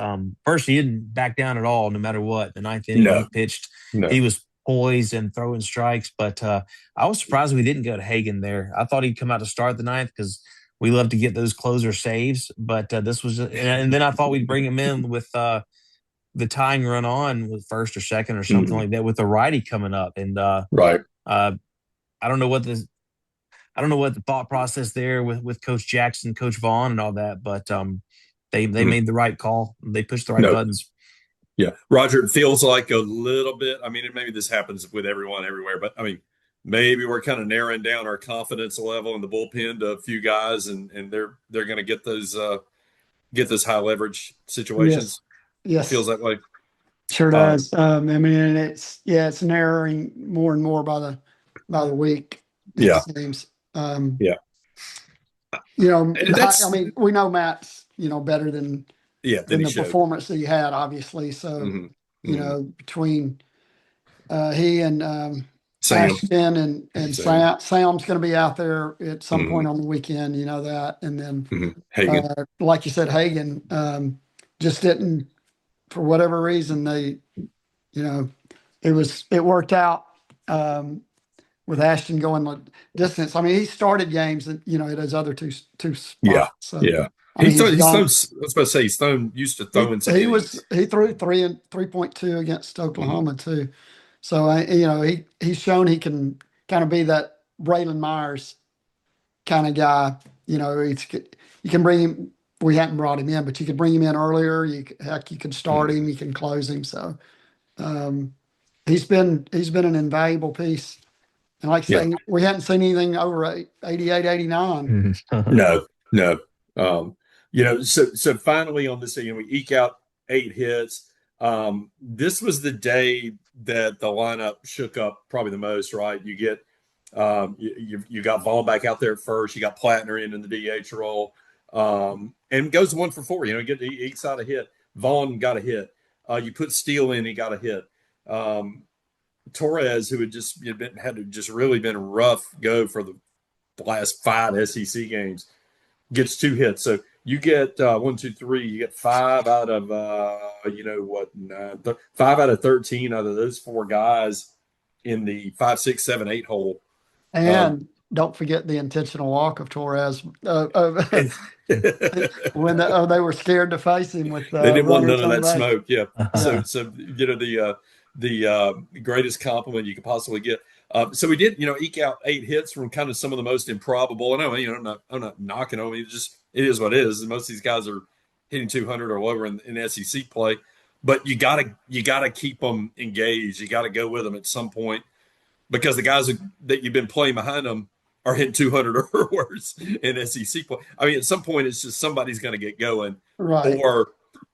first, he didn't back down at all, no matter what. The 9th inning he pitched, he was poised and throwing strikes. But I was surprised we didn't go to Hagan there. I thought he'd come out to start the 9th because we love to get those closer saves. But this was, and then I thought we'd bring him in with the tying run on with first or second or something like that with the righty coming up. And I don't know what the thought process there with Coach Jackson, Coach Vaughn, and all that, but they made the right call. They pushed the right buttons. Yeah, Roger, it feels like a little bit. I mean, maybe this happens with everyone everywhere, but I mean, maybe we're kind of narrowing down our confidence level in the bullpen to a few guys, and they're going to get those high leverage situations. Yes, it feels that way. Sure does. I mean, it's narrowing more and more by the week. It seems. I mean, we know Matt's better than the performance that he had, obviously. So between he and Ashton and Sam's going to be out there at some point on the weekend, that, and then Hagan. Like you said, Hagan just didn't, for whatever reason, they it worked out with Ashton going the distance. I mean, he started games and at his other two Yeah, spots. So yeah. I mean, he's He's thrown. gone. I was about to say he's thrown used to throwing some innings. He threw 3.2 against Oklahoma too. So he's shown he can kind of be that Braylon Myers kind of guy. You can bring him. We hadn't brought him in, but you could bring him in earlier. You could start him. You can close him. So um, he's been an invaluable piece. And like I Yeah. say, we hadn't seen anything over 88, 89. No, no. So finally on this day, we eke out 8 hits. This was the day that the lineup shook up probably the most, right? You get you got Vaughn back out there at first. You got Plattner in the DH role, and goes 1 for 4. He ekes out a hit. Vaughn got a hit. You put Steele in, he got a hit. Torres, who had just really been rough go for the last 5 SEC games, gets 2 hits. So you get 1, 2, 3. You get 5 out of 5 out of 13 out of those 4 guys in the 5, 6, 7, 8 hole. And don't forget the intentional walk of Torres when they were scared to face him with they didn't want none runners of on that base. smoke. Yeah. So the greatest compliment you could possibly get. So we did, eke out 8 hits from kind of some of the most improbable. And I'm not knocking on it. It is what it is. Most of these guys are hitting 200 or lower in SEC play, but you gotta keep them engaged. You got to go with them at some point, because the guys that you've been playing behind them are hitting 200 or worse in SEC play. I mean, at some point, it's just somebody's going to get going, Right.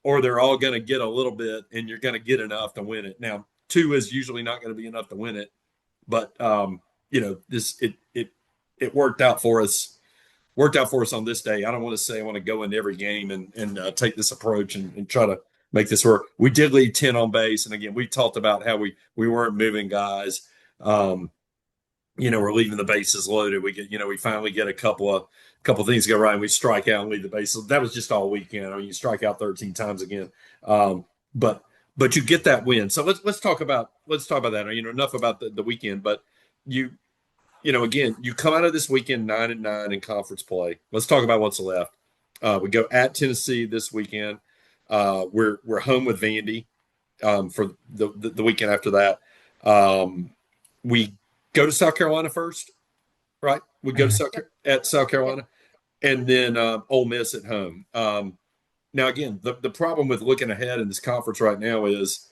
or they're all going to get a little bit, and you're going to get enough to win it. Now, 2 is usually not going to be enough to win it, but it worked out for us. Worked out for us on this day. I don't want to say I want to go into every game and take this approach and try to make this work. We did lead 10 on base, and again, we talked about how we weren't moving guys. We're leaving the bases loaded. We finally get a couple things go right, and we strike out and leave the bases. That was just all weekend. I mean, you strike out 13 times again, but you get that win. So let's talk about that. Enough about the weekend, but again, you come out of this weekend 9-9 in conference play. Let's talk about what's left. We go at Tennessee this weekend. We're home with Vandy for the weekend after that. We go to South Carolina first, right? We go to South Carolina, and then Ole Miss at home. Now, again, the problem with looking ahead in this conference right now is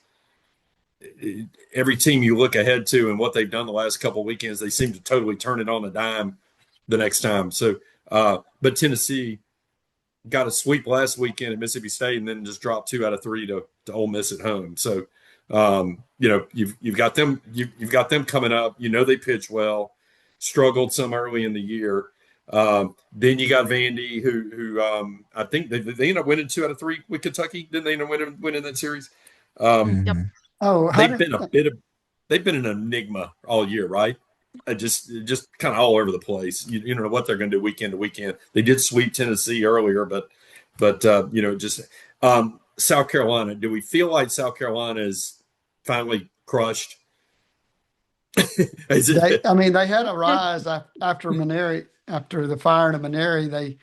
every team you look ahead to and what they've done the last couple of weekends, they seem to totally turn it on a dime the next time. So, but Tennessee got a sweep last weekend at Mississippi State, and then just dropped 2 out of 3 to Ole Miss at home. So, you've got them. You've got them coming up. They pitch well, struggled some early in the year. Then you got Vandy, who I think they ended up winning 2 out of 3 with Kentucky. Didn't they end up winning that series? Yep. Oh, they've been an enigma all year, right? Just kind of all over the place. You don't know what they're going to do weekend to weekend. They did sweep Tennessee earlier, but South Carolina. Do we feel like South Carolina is finally crushed? they had a rise after Maneri, after the firing of Maneri.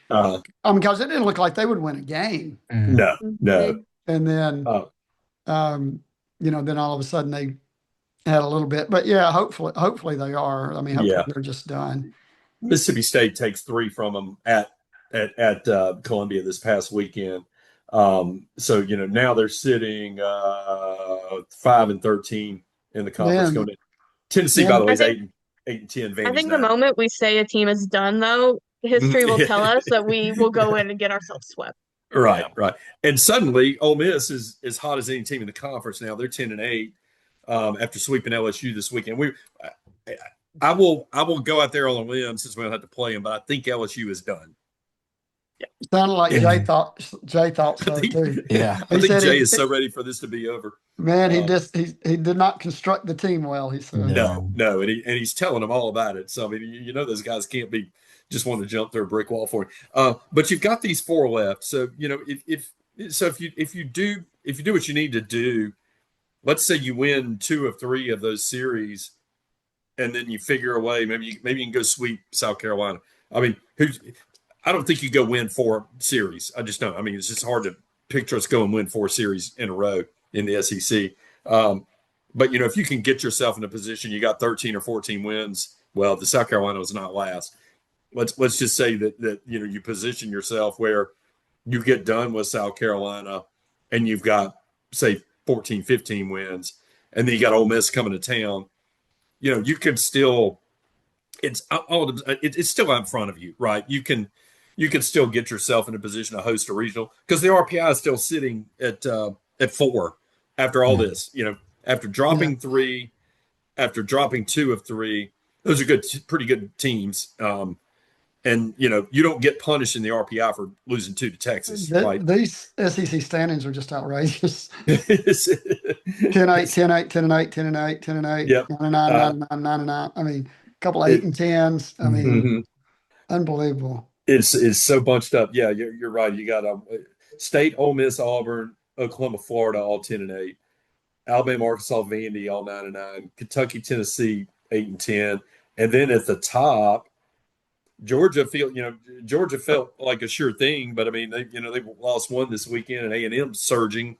Because it didn't look like they would win a game. No. And then, then all of a sudden they had a little bit. But yeah, hopefully they are. I mean, hopefully they're just done. Mississippi State takes 3 from them at Columbia this past weekend. So now they're sitting 5-13 in the conference. Going to Tennessee, by the way, is 8-10. Vandy's I think 9. the moment we say a team is done, though, history will tell us that we will go in and get ourselves swept. Right. And suddenly, Ole Miss is as hot as any team in the conference now. They're 10-8 after sweeping LSU this weekend. I will go out there on a limb since we don't have to play them, but I think LSU is done. Sounded like Jay thought so too. Yeah. I think Jay is so ready for this to be over. Man, he did not construct the team well, he said. No, and he's telling them all about it. So I mean, those guys can't be just wanting to jump through a brick wall for it. But you've got these 4 left. So if you do what you need to do, let's say you win 2 of 3 of those series, and then you figure a way. Maybe you can go sweep South Carolina. I mean, I don't think you go win 4 series. I just don't. I mean, it's just hard to picture us go and win 4 series in a row in the SEC. But if you can get yourself in a position, you got 13 or 14 wins. Well, the South Carolina was not last. Let's just say that you position yourself where you get done with South Carolina and you've got, say, 14, 15 wins, and then you got Ole Miss coming to town. You can still it's still out in front of you, right? You can still get yourself in a position to host a regional because the RPI is still sitting at 4 after all this. After dropping 3, after dropping 2 of 3, those are pretty good teams. And you don't get punished in the RPI for losing 2 to Texas, right? These SEC standings are just outrageous. 10-8, 10-8, 10-8, 10-8, 10-8, Yep. 9-9, 9-9, 9-9. I mean, a couple of 8 and 10s. I mean, unbelievable. It's so bunched up. Yeah, you're right. You got State, Ole Miss, Auburn, Oklahoma, Florida, all 10-8. Alabama, Arkansas, Vandy, all 9-9. Kentucky, Tennessee, 8 and 10. And then at the top, Georgia felt like a sure thing, but I mean they lost 1 this weekend, and A&M surging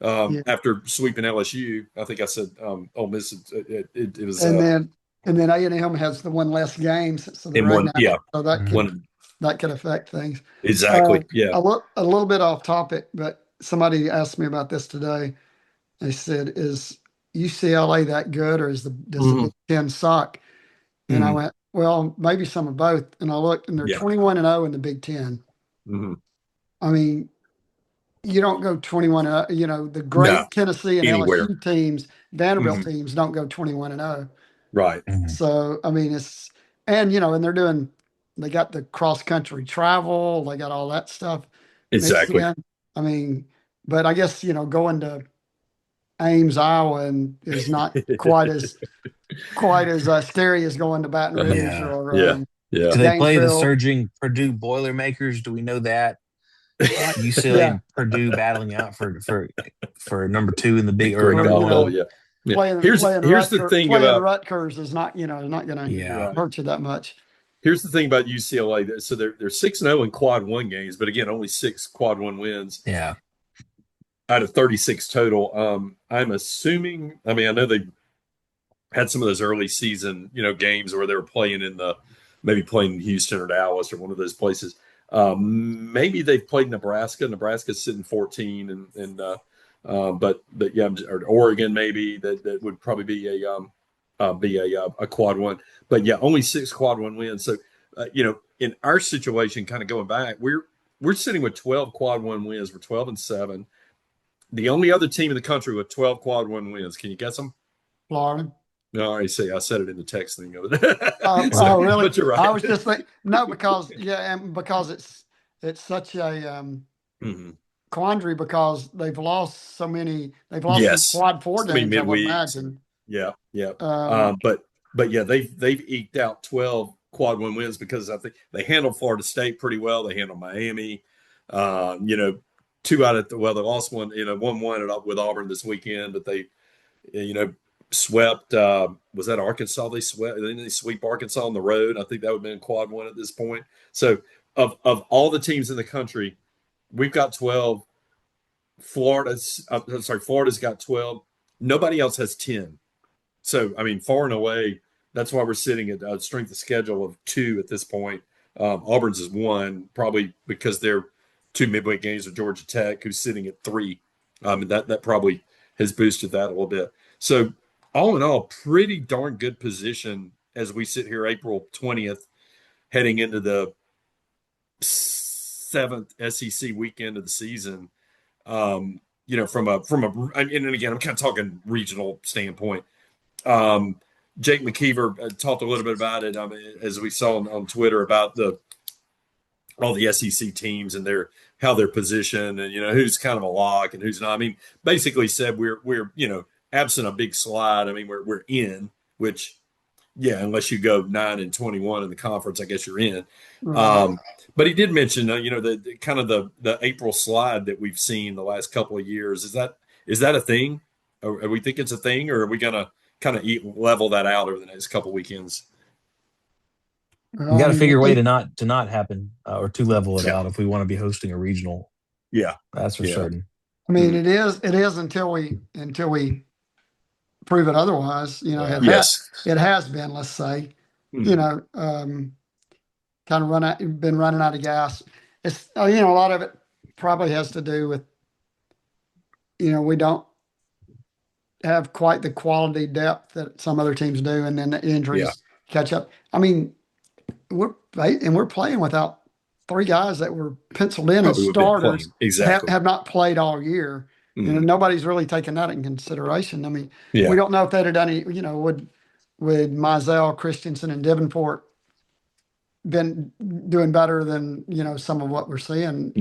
after sweeping LSU. I think I said Ole Miss. It was and then A&M has the 1 less game, so they're right now. So that could affect things. Exactly. A little bit off topic, but somebody asked me about this today. They said, "Is UCLA that good, or does the Big Ten suck?" And I went, well, maybe some of both. And I looked, and they're 21-0 in the Big Ten. I mean, you don't go 21-0. The great Tennessee and LSU teams, Vanderbilt teams, don't go 21-0. Right. So I mean, and they got the cross country travel, they got all that stuff. Exactly. I mean, but I guess going to Ames, Iowa, is not quite as scary as going to Baton Rouge or Do they play the surging Purdue Boilermakers? Do we know that? UCLA and Purdue battling out for number 2 in the big or number 1. Here's the thing about Rutgers is not going to hurt you that much. Here's the thing about UCLA. So they're 6-0 in quad 1 games, but again, only 6 quad 1 wins. Yeah. Out of 36 total. I'm assuming, I know they had some of those early season, games where they were playing maybe playing in Houston or Dallas or one of those places. Maybe they've played Nebraska. Nebraska's sitting 14 but yeah, or Oregon maybe that would probably be a quad 1. But yeah, only 6 quad 1 wins. So, in our situation, kind of going back, we're sitting with 12 quad 1 wins. We're 12-7. The only other team in the country with 12 quad 1 wins. Can you guess them? Florida. No, I see. I said it in the text thing the other day. Oh, really? But you're right. I was just thinking, no, because it's such a quandary because they've lost so many. They've lost some quad 4 games, I would imagine. Yeah. But yeah, they've eked out 12 quad 1 wins because I think they handled Florida State pretty well. They handled Miami. 2 out of they lost 1. 1-1 with Auburn this weekend, but they swept. Was that Arkansas? They swept. Didn't they sweep Arkansas on the road? I think that would have been quad 1 at this point. So of all the teams in the country, we've got 12. Florida's got 12. Nobody else has 10. So far and away, that's why we're sitting at a strength of schedule of 2 at this point. Auburn's is 1, probably because they're 2 midweek games with Georgia Tech, who's sitting at 3. And that probably has boosted that a little bit. So all in all, pretty darn good position as we sit here April 20th, heading into the 7th SEC weekend of the season. From a and again, I'm kind of talking regional standpoint. Jake McKeever talked a little bit about it as we saw on Twitter about all the SEC teams and how they're positioned and who's kind of a lock and who's not. Basically said we're absent a big slide. We're in, which unless you go 9-21 in the conference, I guess you're in. Right. But he did mention the kind of the April slide that we've seen the last couple of years. Is that a thing? Are we think it's a thing, or are we gonna kind of level that out over the next couple weekends? You got to figure a way to not happen or to level it out if we want to be hosting a regional. Yeah, that's for certain. I mean, it is until we prove it otherwise. You know, it has been, let's say, you know, kind of been running out of gas. It's you know, a lot of it probably has to do with, you know, we don't have quite the quality depth that some other teams do, and then the injuries catch up. I mean, we're playing without three guys that were penciled in as starters. Exactly. Have not played all year. You know, nobody's really taken that in consideration. I mean, Yeah. we don't know if they'd have done any, you know, would Mizell, Christensen, and Davenport been doing better than, you know, some of what we're seeing?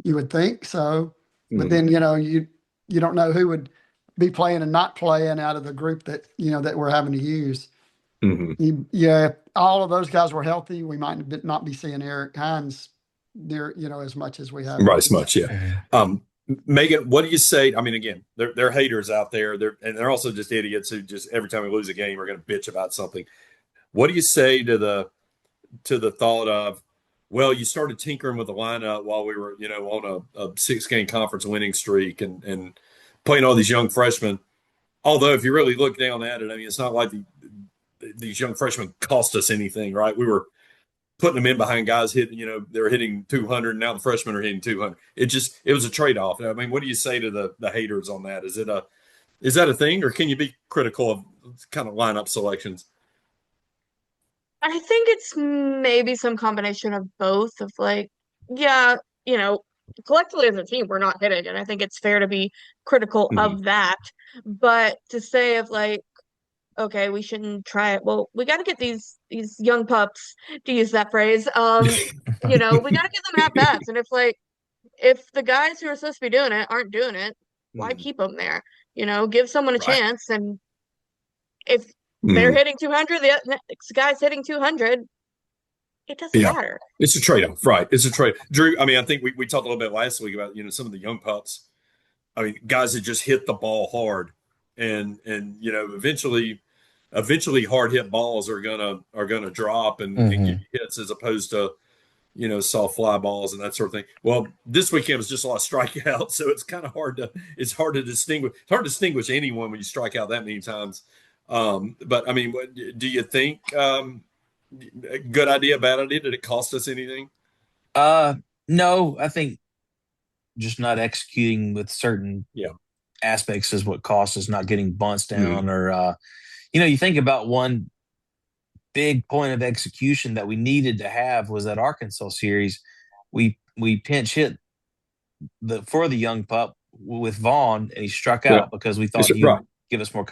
You would think so. But then, you know, you don't know who would be playing and not playing out of the group that, you know, that we're having to use. If all of those guys were healthy, we might not be seeing Eric Hines near, you know, as much as we have. Right, as much, yeah. Meghan, what do you say? I mean, again, they're haters out there. They're also just idiots who just every time we lose a game are going to bitch about something. What do you say to the thought of, well, you started tinkering with the lineup while we were, you know, on a 6-game conference winning streak and playing all these young freshmen. Although, if you really look down at it, I mean, it's not like these young freshmen cost us anything, right? We were putting them in behind guys hitting, you know, they're hitting 200, and now the freshmen are hitting 200. It was a trade-off. I mean, what do you say to the haters on that? Is that a thing, or can you be critical of kind of lineup selections? I think it's maybe some combination of both of like, yeah, you know, collectively as a team, we're not hitting, and I think it's fair to be critical of that. But to say of like, okay, we shouldn't try it. Well, we got to get these young pups, to use that phrase. You know, we got to give them at bats, and if the guys who are supposed to be doing it aren't doing it, why keep them there? You know, give someone a chance, and if they're hitting 200, the next guy's hitting 200. It doesn't matter. It's a trade-off, right? It's a trade. Drew, I mean, I think we talked a little bit last week about, you know, some of the young pups. I mean, guys that just hit the ball hard, and you know, eventually hard hit balls are gonna drop and give you hits as opposed to, you know, soft fly balls and that sort of thing. Well, this weekend was just a lot of strikeouts, so it's kind of hard to distinguish. It's hard to distinguish anyone when you strike out that many times. But I mean, do you think good idea, bad idea? Did it cost us anything? No, I think just not executing with certain aspects is what cost us, not getting bunts down or you know, you think about one big point of execution that we needed to have was that Arkansas series. We pinch hit for the young pup with Vaughn, and he struck out because we thought he would give us more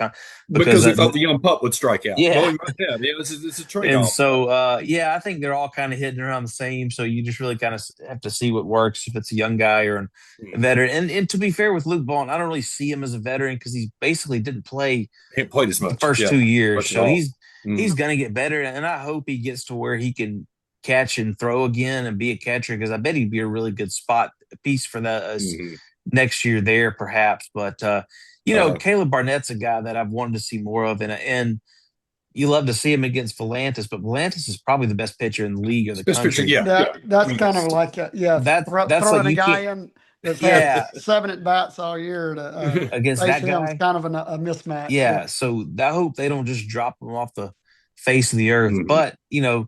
because we thought the young pup would strike out. Yeah, it's a trade-off. And so I think they're all kind of hitting around the same. So you just really kind of have to see what works, if it's a young guy or a veteran. And to be fair with Luke Vaughn, I don't really see him as a veteran because he basically didn't play as much the first 2 years. So he's going to get better, and I hope he gets to where he can catch and throw again and be a catcher, because I bet he'd be a really good spot piece for that next year there, perhaps. But you know, Caleb Barnett's a guy that I've wanted to see more of, and you love to see him against Volantis, but Volantis is probably the best pitcher in the league of the country. That's kind of like throwing a guy in that's had 7 at bats all year to against that guy is kind of a mismatch. Yeah, so I hope they don't just drop him off the face of the earth. But you know,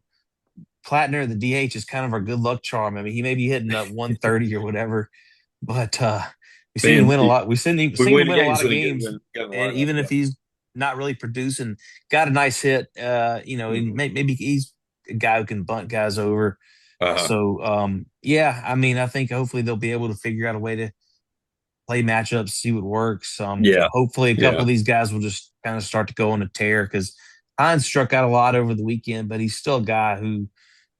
Plattner, the DH, is kind of our good luck charm. I mean, he may be hitting 130 or whatever, but we've seen him win a lot. We've seen him win a lot of games, and even if he's not really producing, got a nice hit. You know, maybe he's a guy who can bunt guys over. So, I mean, I think hopefully they'll be able to figure out a way to play matchups, see what works. Hopefully a couple of these guys will just kind of start to go on a tear, because Hines struck out a lot over the weekend, but he's still a guy who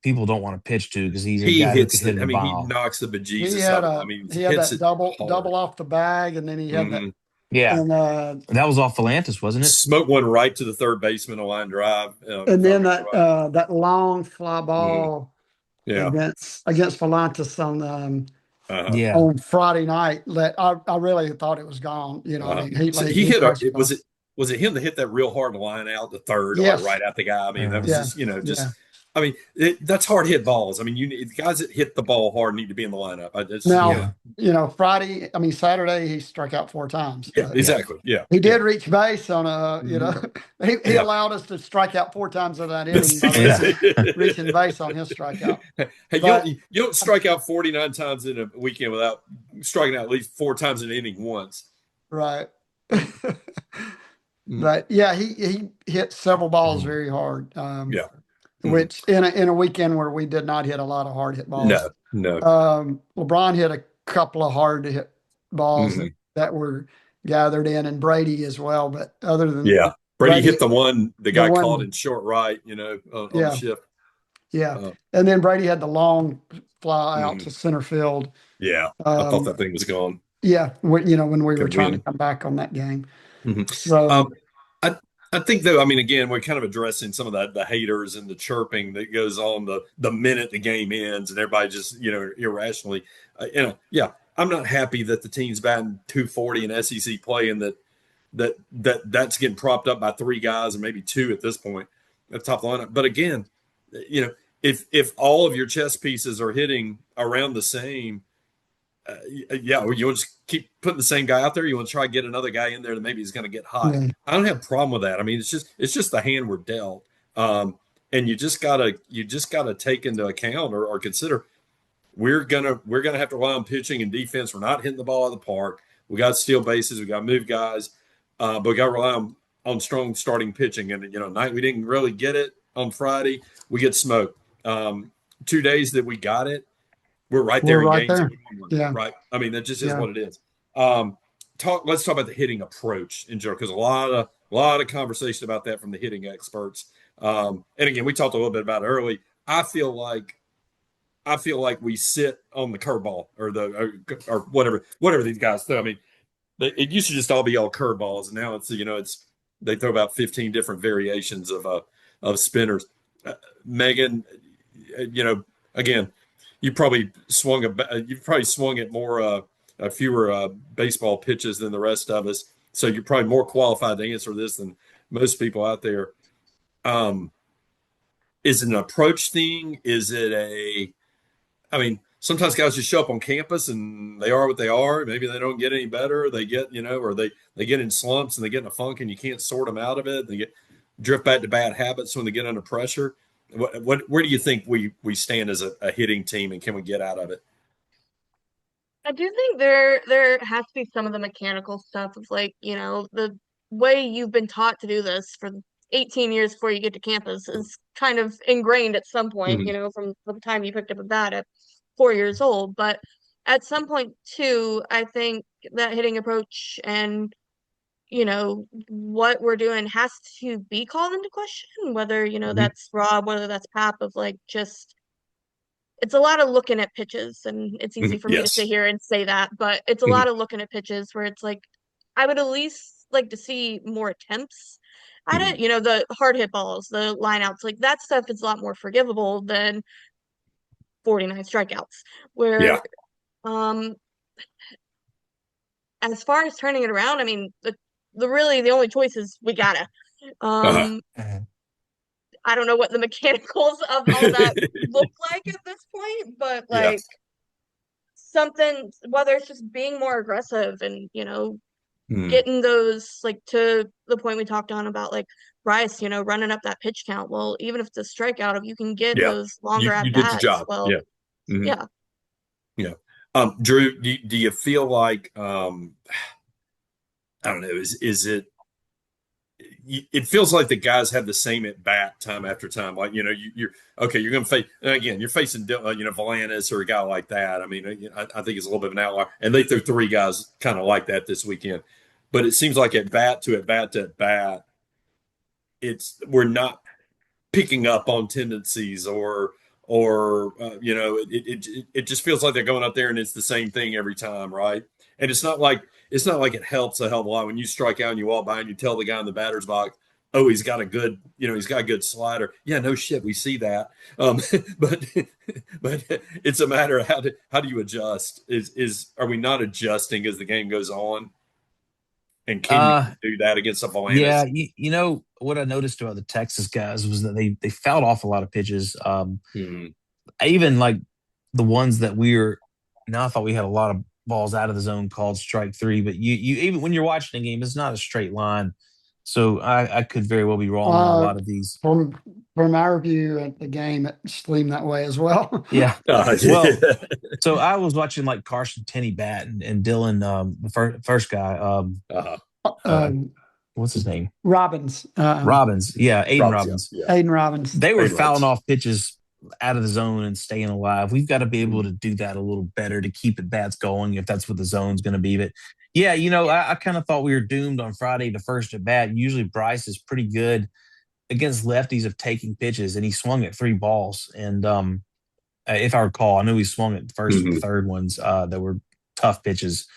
people don't want to pitch to because he's a guy who can hit the ball. He knocks the bejesus out of it. I mean, he had that double off the bag, and then he had that. Yeah, and, that was off Volantis, wasn't it? Smoke one right to the third baseman, a line drive, and then that long fly ball against Volantis on Friday night. I really thought it was gone. You know, I mean, he hit. Was it was it him that hit that real hard line out the third, like Yes. right at the guy? I mean, that was Yeah. just, just, Yeah. I mean, that's hard hit balls. I mean, the guys that hit the ball hard need to be in the lineup. Now, Saturday he struck out 4 times, yeah, but exactly. Yeah. he Yeah. did reach base on he Yeah. allowed us to strike out 4 times in that inning by reaching base on his strikeout. Hey, But you don't strike out 49 times in a weekend without striking out at least 4 times in an inning once. right. But yeah, he hit several balls very hard. Yeah. Which in a weekend where we did not hit a lot of hard hit balls. No. LeBron hit a couple of hard hit balls that were gathered in, and Brady as well. But other than Brady hit the guy called in short right, on the shift. Yeah. And then Brady had the long fly out to center field. Yeah. I thought that thing was gone. Yeah. When we were trying to come back on that game. So I think, though, I mean, again, we're kind of addressing some of the haters and the chirping that goes on the minute the game ends, and everybody just, irrationally, I'm not happy that the team's batting 240 in SEC play, and that's getting propped up by 3 guys and maybe 2 at this point at the top of the lineup. But again, if all of your chess pieces are hitting around the same, you want to just keep putting the same guy out there. You want to try to get another guy in there that maybe he's going to get hot. I don't have a problem with that. I mean, it's just the hand we're dealt, and you just gotta take into account or consider we're gonna have to rely on pitching and defense. We're not hitting the ball out of the park. We got to steal bases. We got to move guys, but we got to rely on strong starting pitching. And night we didn't really get it on Friday. We get smoked. 2 days that we got it. We're right there in games. Yeah. Right. I mean, that just is what it is. Let's talk about the hitting approach in general, because a lot of conversation about that from the hitting experts. And again, we talked a little bit about it early. I feel like we sit on the curveball or whatever these guys throw. I mean, it used to just all be all curveballs, and now it's they throw about 15 different variations of spinners. Meghan, again. You probably swung at more fewer baseball pitches than the rest of us, so you're probably more qualified to answer this than most people out there. Is it an approach thing? Is it sometimes guys just show up on campus and they are what they are. Maybe they don't get any better. They get or they get in slumps and they get in a funk and you can't sort them out of it. They drift back to bad habits when they get under pressure. Where do you think we stand as a hitting team, and can we get out of it? I do think there has to be some of the mechanical stuff of the way you've been taught to do this for 18 years before you get to campus is kind of ingrained at some point, from the time you picked up a bat at 4 years old. But at some point too, I think that hitting approach and what we're doing has to be called into question, whether, that's Rob, whether that's Pap, of just, it's a lot of looking at pitches, and it's easy for me to sit here and say that, but it's a lot of looking at pitches where it's I would at least like to see more attempts at it, the hard hit balls, the lineouts, that stuff is a lot more forgivable than 49 strikeouts, where, as far as turning it around, I mean, the only choice is we gotta. I don't know what the mechanicals of all that look like at this point, but something, whether it's just being more aggressive and getting those to the point we talked on about Bryce, running up that pitch count. Well, even if it's a strikeout, if you can get those longer at bats, well, Drew, do you feel like I don't know, is it feels like the guys have the same at bat time after time. You're okay. You're going to face, and again, you're facing, Valanis or a guy like that. I mean, I think it's a little bit of an outlier, and they threw 3 guys kind of like that this weekend. But it seems like at bat to at bat to at bat, we're not picking up on tendencies or it just feels like they're going up there and it's the same thing every time, right? And it's not like it helps a hell of a lot when you strike out and you walk by and you tell the guy in the batter's box, oh, he's got a good slider. Yeah, no shit, we see that. But it's a matter of how do you adjust? Are we not adjusting as the game goes on? And can you do that against the Yeah, Volandis? you know what I noticed about the Texas guys was that they fouled off a lot of pitches. Mhm. Even like the ones that we were. Now I thought we had a lot of balls out of the zone called strike three, but you even when you're watching a game, it's not a straight line. So I could very well be wrong on a Uh, lot of these. from our view at the game, it seemed that way as well. Yeah. Yeah. Well, so I was watching like Carson Tenney bat and Dylan, the first guy, Uh-huh. uh, um, what's his name? Robbins, Robbins. Yeah, Aiden Robs, yeah, Robbins. yeah. Aiden Robbins. They were Aiden fouling Robbins. off pitches out of the zone and staying alive. We've got to be able to do that a little better to keep at bats going if that's what the zone's going to be. But yeah, I kind of thought we were doomed on Friday to first at bat. Usually Bryce is pretty good against lefties of taking pitches, and he swung at three balls. And if I recall, I knew he swung at the first and Mhm. third ones that were tough pitches.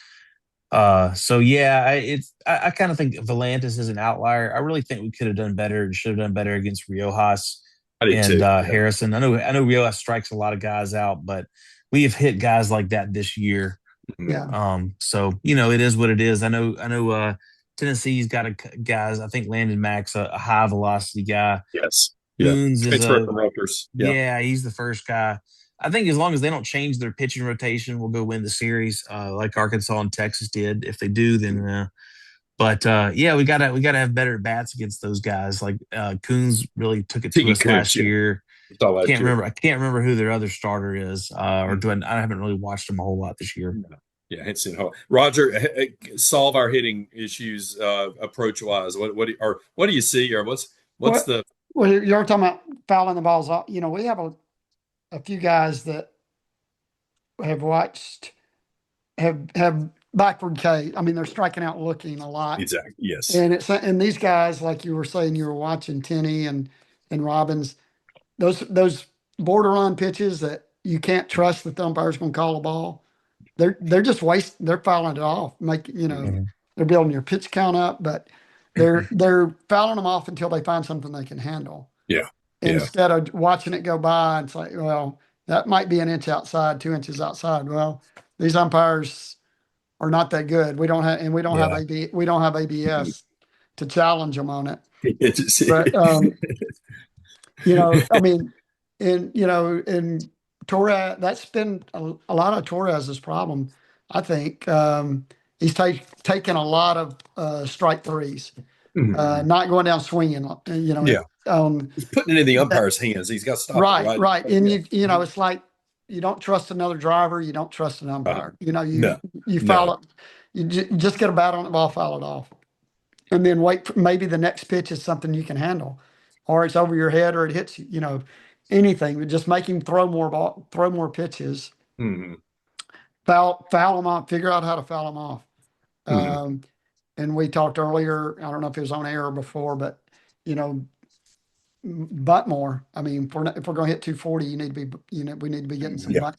So yeah, I kind of think Volantis is an outlier. I really think we could have done better and should have done better against Riojas I did and too. Yeah. Harrison. I know Riojas strikes a lot of guys out, but we have hit guys like that this year. Mhm. Yeah. So it is what it is. I know Tennessee's got guys. I think Landon Mack's a high velocity guy. Yes. Yeah. Coons is Transfer from Rutgers. Yeah. yeah, he's the first guy. I think as long as they don't change their pitching rotation, we'll go win the series, like Arkansas and Texas did. If they do, then. But yeah, we gotta have better bats against those guys. Like Coons really took it to T.E. us Coombs, last yeah. year. Saw last Can't year. remember. I can't remember who their other starter is, or do I haven't really watched them a whole lot this year. Yeah, it's in Roger. Solve our hitting issues approach wise. What do you see, or what's Well, the you're talking about fouling the balls off. We have a few guys that have watched have backward K. I mean, they're striking out looking a lot. exact? Yes. And these guys, like you were saying, you were watching Tenney and Robbins, those borderline pitches that you can't trust that the umpire's going to call a ball. They're just they're fouling it off. Mhm. They're building your pitch count up, but they're fouling them off until they find something they can handle. Yeah. Yeah. Instead of watching it go by, and it's like, well, that might be an inch outside, 2 inches outside. Well, these umpires are not that good. We don't have ABS to challenge them on it. But I mean, in Torres, that's been a lot of Torres's problem. I think he's taken a lot of strike threes, Mhm. not going down swinging. Yeah. He's putting it in the umpire's hands. He's got to stop it, right? right, and Yeah. it's like you don't trust another driver, you don't trust an umpire. No. You No. foul it, you just get a bat on the ball, foul it off, and then wait for maybe the next pitch is something you can handle, or it's over your head, or it hits you. Anything. But just make him throw more pitches, Mhm. foul them off, figure out how to foul them off. Mhm. And we talked earlier. I don't know if it was on air before, but butt more. I mean, if we're going to hit 240, we need to be getting some Yeah.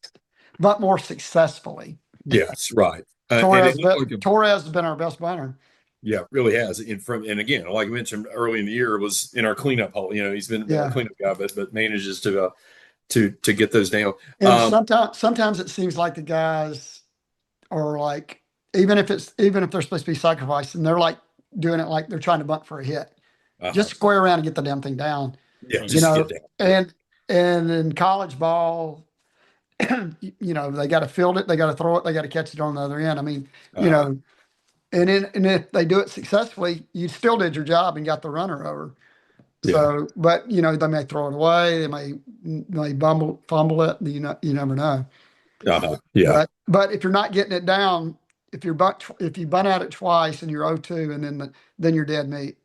butt more successfully. Yes, right. Torres, And it looked like Torres has been our best bunter. yeah, really has. And again, like I mentioned early in the year, was in our cleanup hole. He's been a cleanup guy, but manages to get those down. And sometimes it seems like the guys are like, even if they're supposed to be sacrificed, and they're like doing it like they're trying to bunt for a hit. Just square around and get the damn thing down. Yeah, just get down. And in college ball, they got to field it, they got to throw it, they got to catch it on the other end. I mean, and if they do it successfully, you still did your job and got the runner over. So, but they may throw it away, they may fumble it. You never know. Yeah. But if you're not getting it down, if you bunt at it twice and you're 0-2, and then you're dead meat.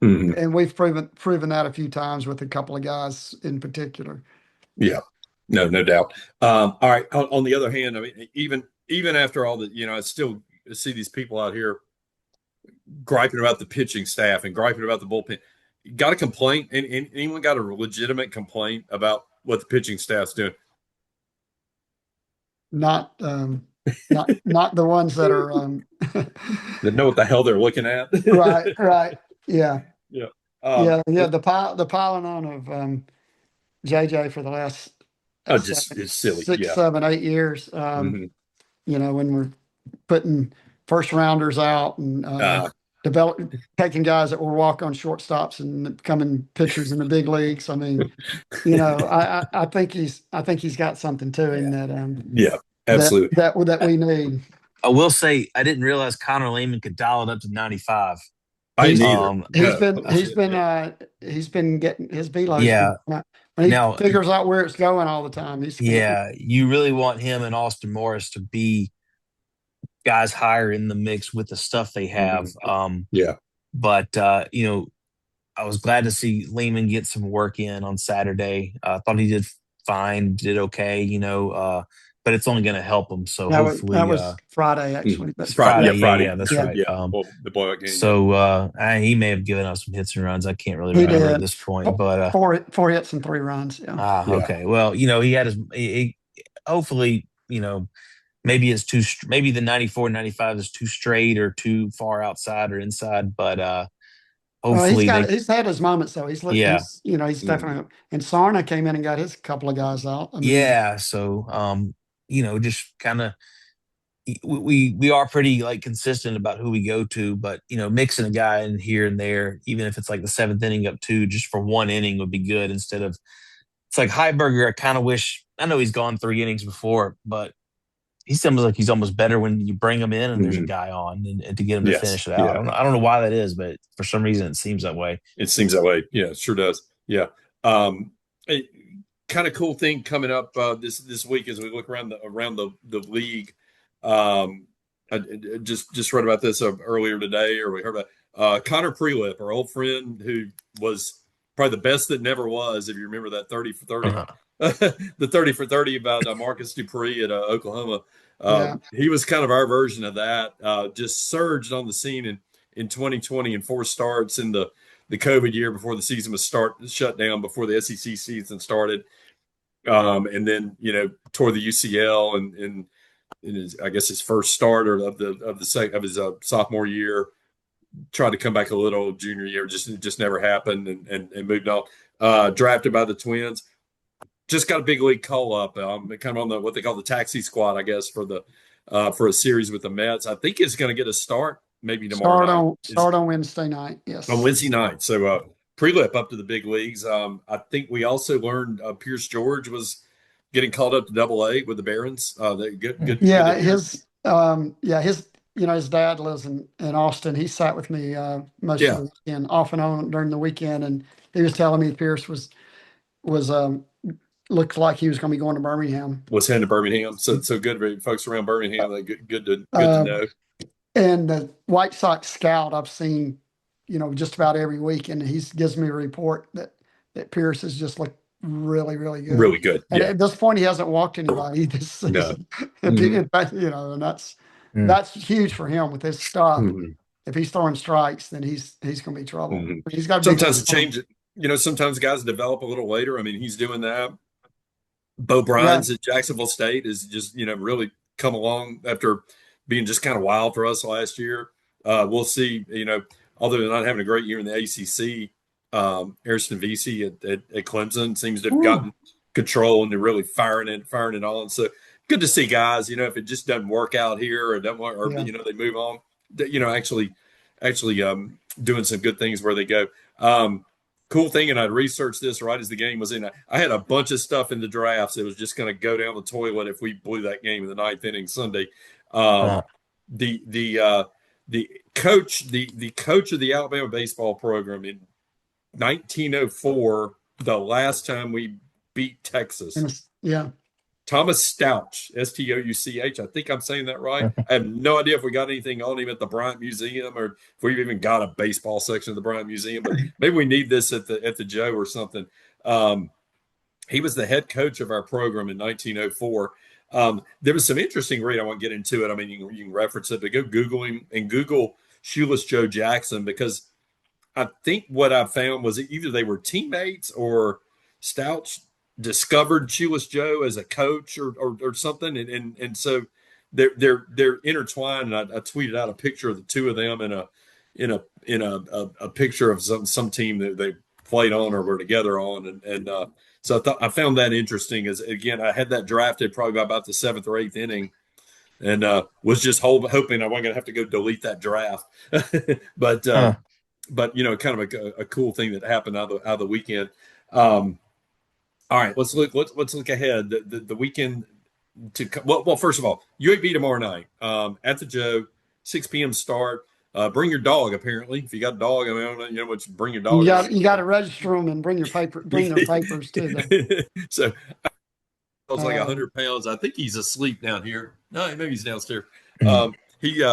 Mhm. And we've proven that a few times with a couple of guys in particular. Yeah. No doubt. All right. On the other hand, I mean, even after all that, I still see these people out here griping about the pitching staff and griping about the bullpen. Got a complaint? And anyone got a legitimate complaint about what the pitching staff's doing? Not the ones that are That know what the hell they're looking at. right. Yeah. Yeah. The piling on of JJ for the last it's silly. 6, 7, 8 years. Mhm. When we're putting first rounders out and taking guys that were walk on shortstops and becoming pitchers in the big leagues. I mean, I think he's got something to him that Yeah, absolutely. that we need. I will say I didn't realize Connor Lehman could dial it up to 95. I He's neither. he's No, been holy shit, yeah. he's been getting his velo's Yeah. been, when he Now, figures out where it's going all the time. yeah, you really want him and Austin Morris to be guys higher in the mix with the stuff they have. Yeah. But I was glad to see Lehman get some work in on Saturday. I thought he did fine, did okay, but it's only going to help him. So hopefully, that was Friday actually. But Friday, Friday. yeah, that's Yeah, right. Yeah, the blowout game. So he may have given us some hits and runs. I can't really he remember did at this point, but four hits and 3 runs. Yeah. okay. Well, he had hopefully, maybe it's maybe the 94, 95 is too straight or too far outside or inside, but hopefully he's had his moments though. He's definitely, and Sarna came in and got his couple of guys out. I mean, so just kind of we are pretty like consistent about who we go to, but mixing a guy in here and there, even if it's like the 7th inning up 2 just for 1 inning would be good instead of it's like Heiberger. I kind of wish, I know he's gone 3 innings before, but he seems like he's almost better when you bring him in and there's a guy on and to get him to finish it out. Yeah. I don't know why that is, but for some reason it seems that way. It seems that way. Yeah, it sure does. Yeah. A kind of cool thing coming up this week as we look around the league. I just read about this earlier today, or we heard about Connor Prelip, our old friend who was probably the best that never was. If you remember that 30 for 30, the 30 for 30 about Marcus Dupree at Oklahoma. He was kind of our version of that. Just surged on the scene in 2020 and 4 starts in the COVID year before the season was shut down before the SEC season started. And then, tore the UCL and in his first start of his sophomore year, tried to come back a little junior year, just never happened and moved on. Drafted by the Twins. Just got a big league call up, kind of on what they call the taxi squad, I guess, for a series with the Mets. I think it's going to get a start maybe tomorrow. Start on Wednesday night. Yes, on Wednesday night. So Prelip up to the big leagues. I think we also learned Pierce George was getting called up to Double-A with the Barons. Good. Yeah, his dad lives in Austin. He sat with me most of the weekend, off and on during the weekend, and he was telling me Pierce was looked like he was going to be going to Birmingham. Was heading to Birmingham. So good folks around Birmingham. Good to know. And the White Sox scout I've seen, just about every week, and he gives me a report that Pierce has just looked really, really good. Really good. And at this point, he hasn't walked anybody this season. No. And that's huge for him with his stuff. If he's throwing strikes, then he's going to be trouble. He's got sometimes to change it. Sometimes guys develop a little later. I mean, he's doing that. Bo Bryans at Jacksonville State is just, really come along after being just kind of wild for us last year. We'll see, although they're not having a great year in the ACC, Ariston Vesey at Clemson seems to have gotten control and they're really firing it on. So good to see guys, if it just doesn't work out here or doesn't work, or, they move on, actually doing some good things where they go. Cool thing, and I researched this right as the game was in. I had a bunch of stuff in the drafts. It was just going to go down the toilet if we blew that game in the 9th inning Sunday. The coach of the Alabama baseball program in 1904, the last time we beat Texas. Thomas Stouch, Stouch. I think I'm saying that right. I have no idea if we got anything on him at the Bryant Museum or if we've even got a baseball section of the Bryant Museum, but maybe we need this at the Joe or something. He was the head coach of our program in 1904. There was some interesting read. I won't get into it. I mean, you can reference it, but go Google him and Google Shoeless Joe Jackson, because I think what I found was either they were teammates or Stouch discovered Shoeless Joe as a coach or something. And so they're intertwined. And I tweeted out a picture of the two of them in a picture of some team that they played on or were together on. And so I found that interesting as, again, I had that drafted probably by about the 7th or 8th inning. and was just hoping I wasn't going to have to go delete that draft. but Huh. but kind of a cool thing that happened out of the weekend. Um, all right, let's look ahead. The weekend well, first of all, UAB tomorrow night at the Joe, 6 p.m. start. Bring your dog. Apparently, if you got a dog, I mean, I don't know, what you bring your dog. You got to register them and bring their papers to them. So I was like Um, 100 pounds. I think he's asleep down here. No, maybe he's downstairs. Mm. He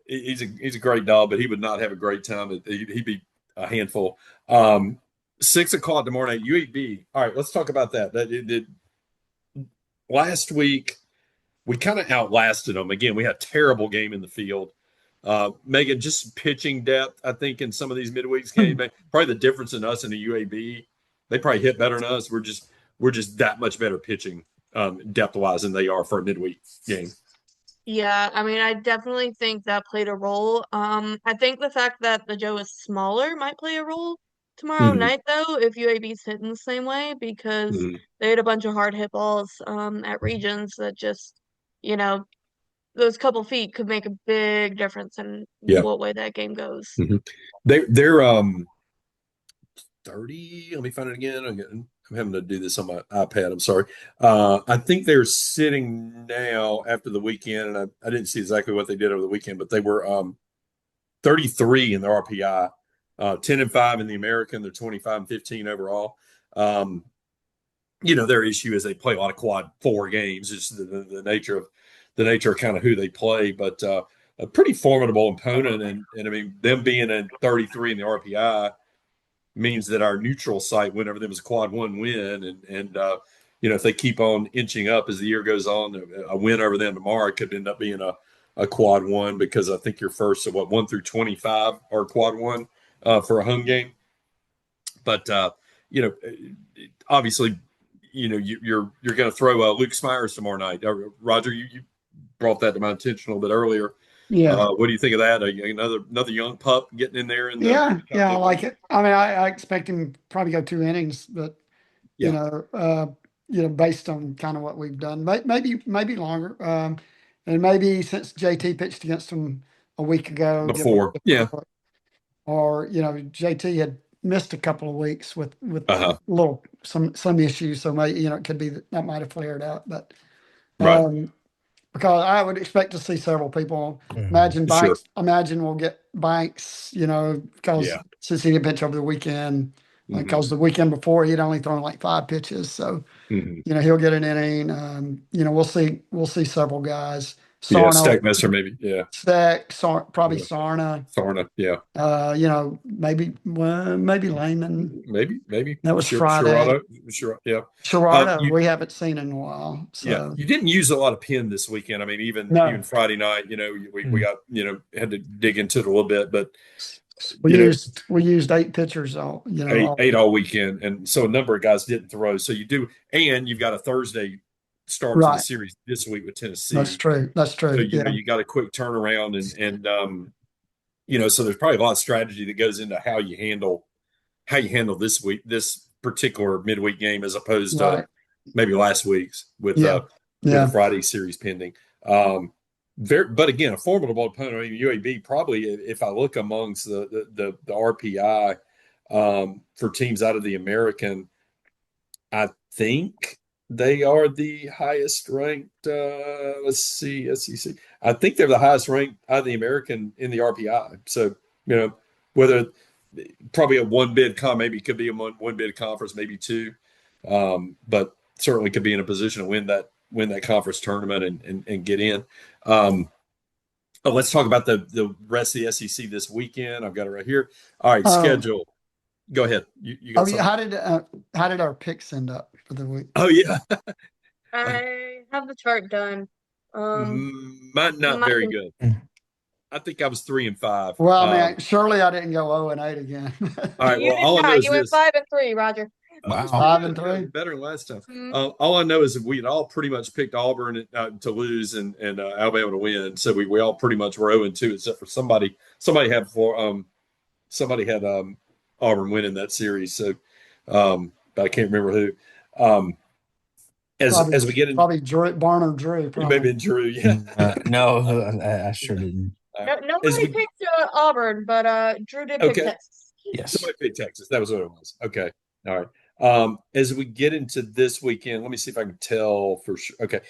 he's a great dog, but he would not have a great time. He'd be a handful. 6 o'clock tomorrow night, UAB. All right, let's talk about that. Last week we kind of outlasted them. Again, we had a terrible game in the field. Meghan, just pitching depth, I think, in some of these midweeks games, probably the difference in us and the UAB. They probably hit better than us. We're just that much better pitching depth wise than they are for a midweek game. Yeah, I mean, I definitely think that played a role. I think the fact that the Joe is smaller might play a role tomorrow Mm-hmm. night, though, if UAB's hitting the same way, because Mm-hmm. they had a bunch of hard hit balls at regions that just, you know, those couple feet could make a big difference in Yeah. what way that game goes. Mm-hmm. They're 30. Let me find it again. I'm having to do this on my iPad. I'm sorry. I think they're sitting now after the weekend, and I didn't see exactly what they did over the weekend, but they were 33 in their RPI, 10-5 in the American. They're 25-15 overall. Their issue is they play a lot of quad 4 games. Just the nature of kind of who they play, but a pretty formidable opponent. And I mean, them being at 33 in the RPI means that our neutral site win over them is a quad 1 win. And if they keep on inching up as the year goes on, a win over them tomorrow could end up being a quad 1, because I think your first of 1 through 25 are quad 1 for a home game. But obviously, you're going to throw Luke Smyers tomorrow night. Roger, you brought that to my attention a little bit earlier. yeah. What do you think of that? Another young pup getting in there in the Yeah, I like it. I mean, I expect him to probably go 2 innings, but you yeah, know, uh, based on kind of what we've done, maybe longer. And maybe since JT pitched against him a week ago, give him before, a yeah, different look. Or JT had missed a couple of weeks with uh-huh, little some issues, so maybe it could be that might have flared out, but right, um, because I would expect to see several people. Mhm. sure, Imagine we'll get Banks, because yeah, since he didn't pitch over the weekend, hmm because the weekend before he'd only thrown like 5 pitches, so hmm he'll get an inning. We'll see several guys. yeah, Sarno, Stackmaster maybe, yeah, Probably yeah, Sarna. Sarna, yeah, Maybe Lehman. maybe, That was sure, Friday. sure, yeah. Sherrard, You we haven't seen in a while, Yeah, so you didn't use a lot of pin this weekend. I mean, even no. Friday night, we Mm. got had to dig into it a little bit, but We you know, used 8 pitchers all eight all weekend, and so a number of guys didn't throw. So you do, and you've got a Thursday start to the right. series this week with That's Tennessee. true. That's So true. Yeah. you got a quick turnaround, and so there's probably a lot of strategy that goes into how you handle this particular midweek game, as opposed to Right. maybe last week's with Yeah. a Yeah. Friday series pending. But again, a formidable opponent. I mean, UAB probably, if I look amongst the RPI for teams out of the American, I think they are the highest ranked. Let's see, SEC. I think they're the highest ranked out of the American in the RPI. So whether probably a one bid maybe it could be a one bid conference, maybe two, but certainly could be in a position to win that conference tournament and get in. Let's talk about the rest of the SEC this weekend. I've got it right here. All right, Um, schedule. Go ahead. You oh got yeah. something? How did our picks end up for the week? Oh yeah, I have the chart done. Mine not My very good. I think I was 3-5. Well, I mean, surely I didn't go 0-8 again. All right. You Well, did all I know not. is You went this. 5-3, Roger. It was pretty Wow. Five good. and Yeah, three. better than last time. Mhm. All I know is that we had all pretty much picked Auburn to lose and Alabama to win. So we all pretty much were 0-2, except for somebody had Auburn winning that series. So, but I can't remember who. as we get in, Probably Drew, Barner Drew, maybe probably. in Drew, yeah. No, I sure didn't. No, As nobody we picked Auburn, but Drew did pick okay, Texas. Yes. somebody picked Texas. That was what it was. Okay, all right. As we get into this weekend, let me see if I can tell for sure. Okay,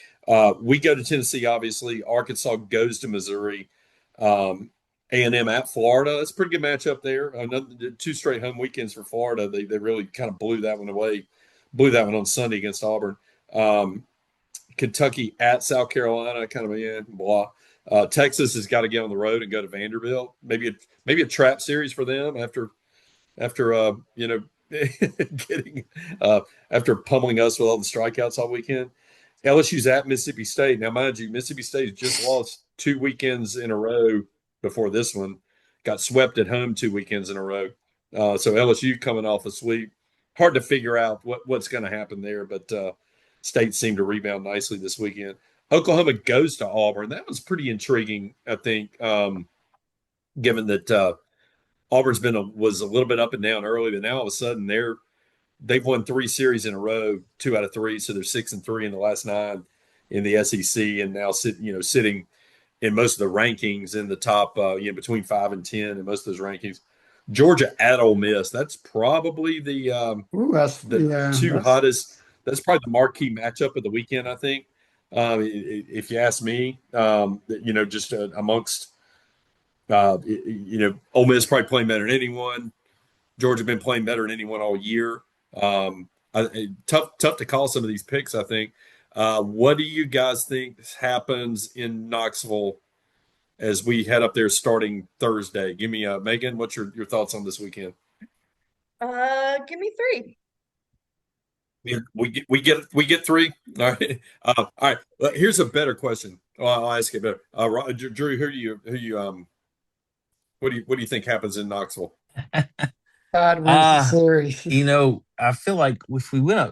we go to Tennessee. Obviously, Arkansas goes to Missouri. A&M at Florida. That's a pretty good matchup there. Another two straight home weekends for Florida. They really kind of blew that one away. Blew that one on Sunday against Auburn. Um, Kentucky at South Carolina, kind of blah. Texas has got to get on the road and go to Vanderbilt. Maybe a trap series for them after getting after pummeling us with all the strikeouts all weekend. LSU's at Mississippi State. Now, mind you, Mississippi State just lost 2 weekends in a row before this one. Got swept at home 2 weekends in a row. So LSU coming off a sweep. Hard to figure out what's going to happen there, but State seemed to rebound nicely this weekend. Oklahoma goes to Auburn. That was pretty intriguing, I think, given that Auburn's was a little bit up and down early, but now all of a sudden they've won 3 series in a row, 2 out of 3, so they're 6-3 in the last 9 in the SEC, and now sitting in most of the rankings in the top, between 5 and 10 in most of those rankings. Georgia at Ole Miss. That's probably the two That's hottest. That's probably the marquee matchup of the weekend, I think. If you ask me, just amongst, Ole Miss probably playing better than anyone. Georgia been playing better than anyone all year. Tough to call some of these picks, I think. What do you guys think happens in Knoxville as we head up there starting Thursday? Give me Megan, what's your thoughts on this weekend? Give me 3. We get 3. All right. All right. Here's a better question. Well, I'll ask it better. Drew, what do you think happens in Knoxville? God wins the series. I feel like if we win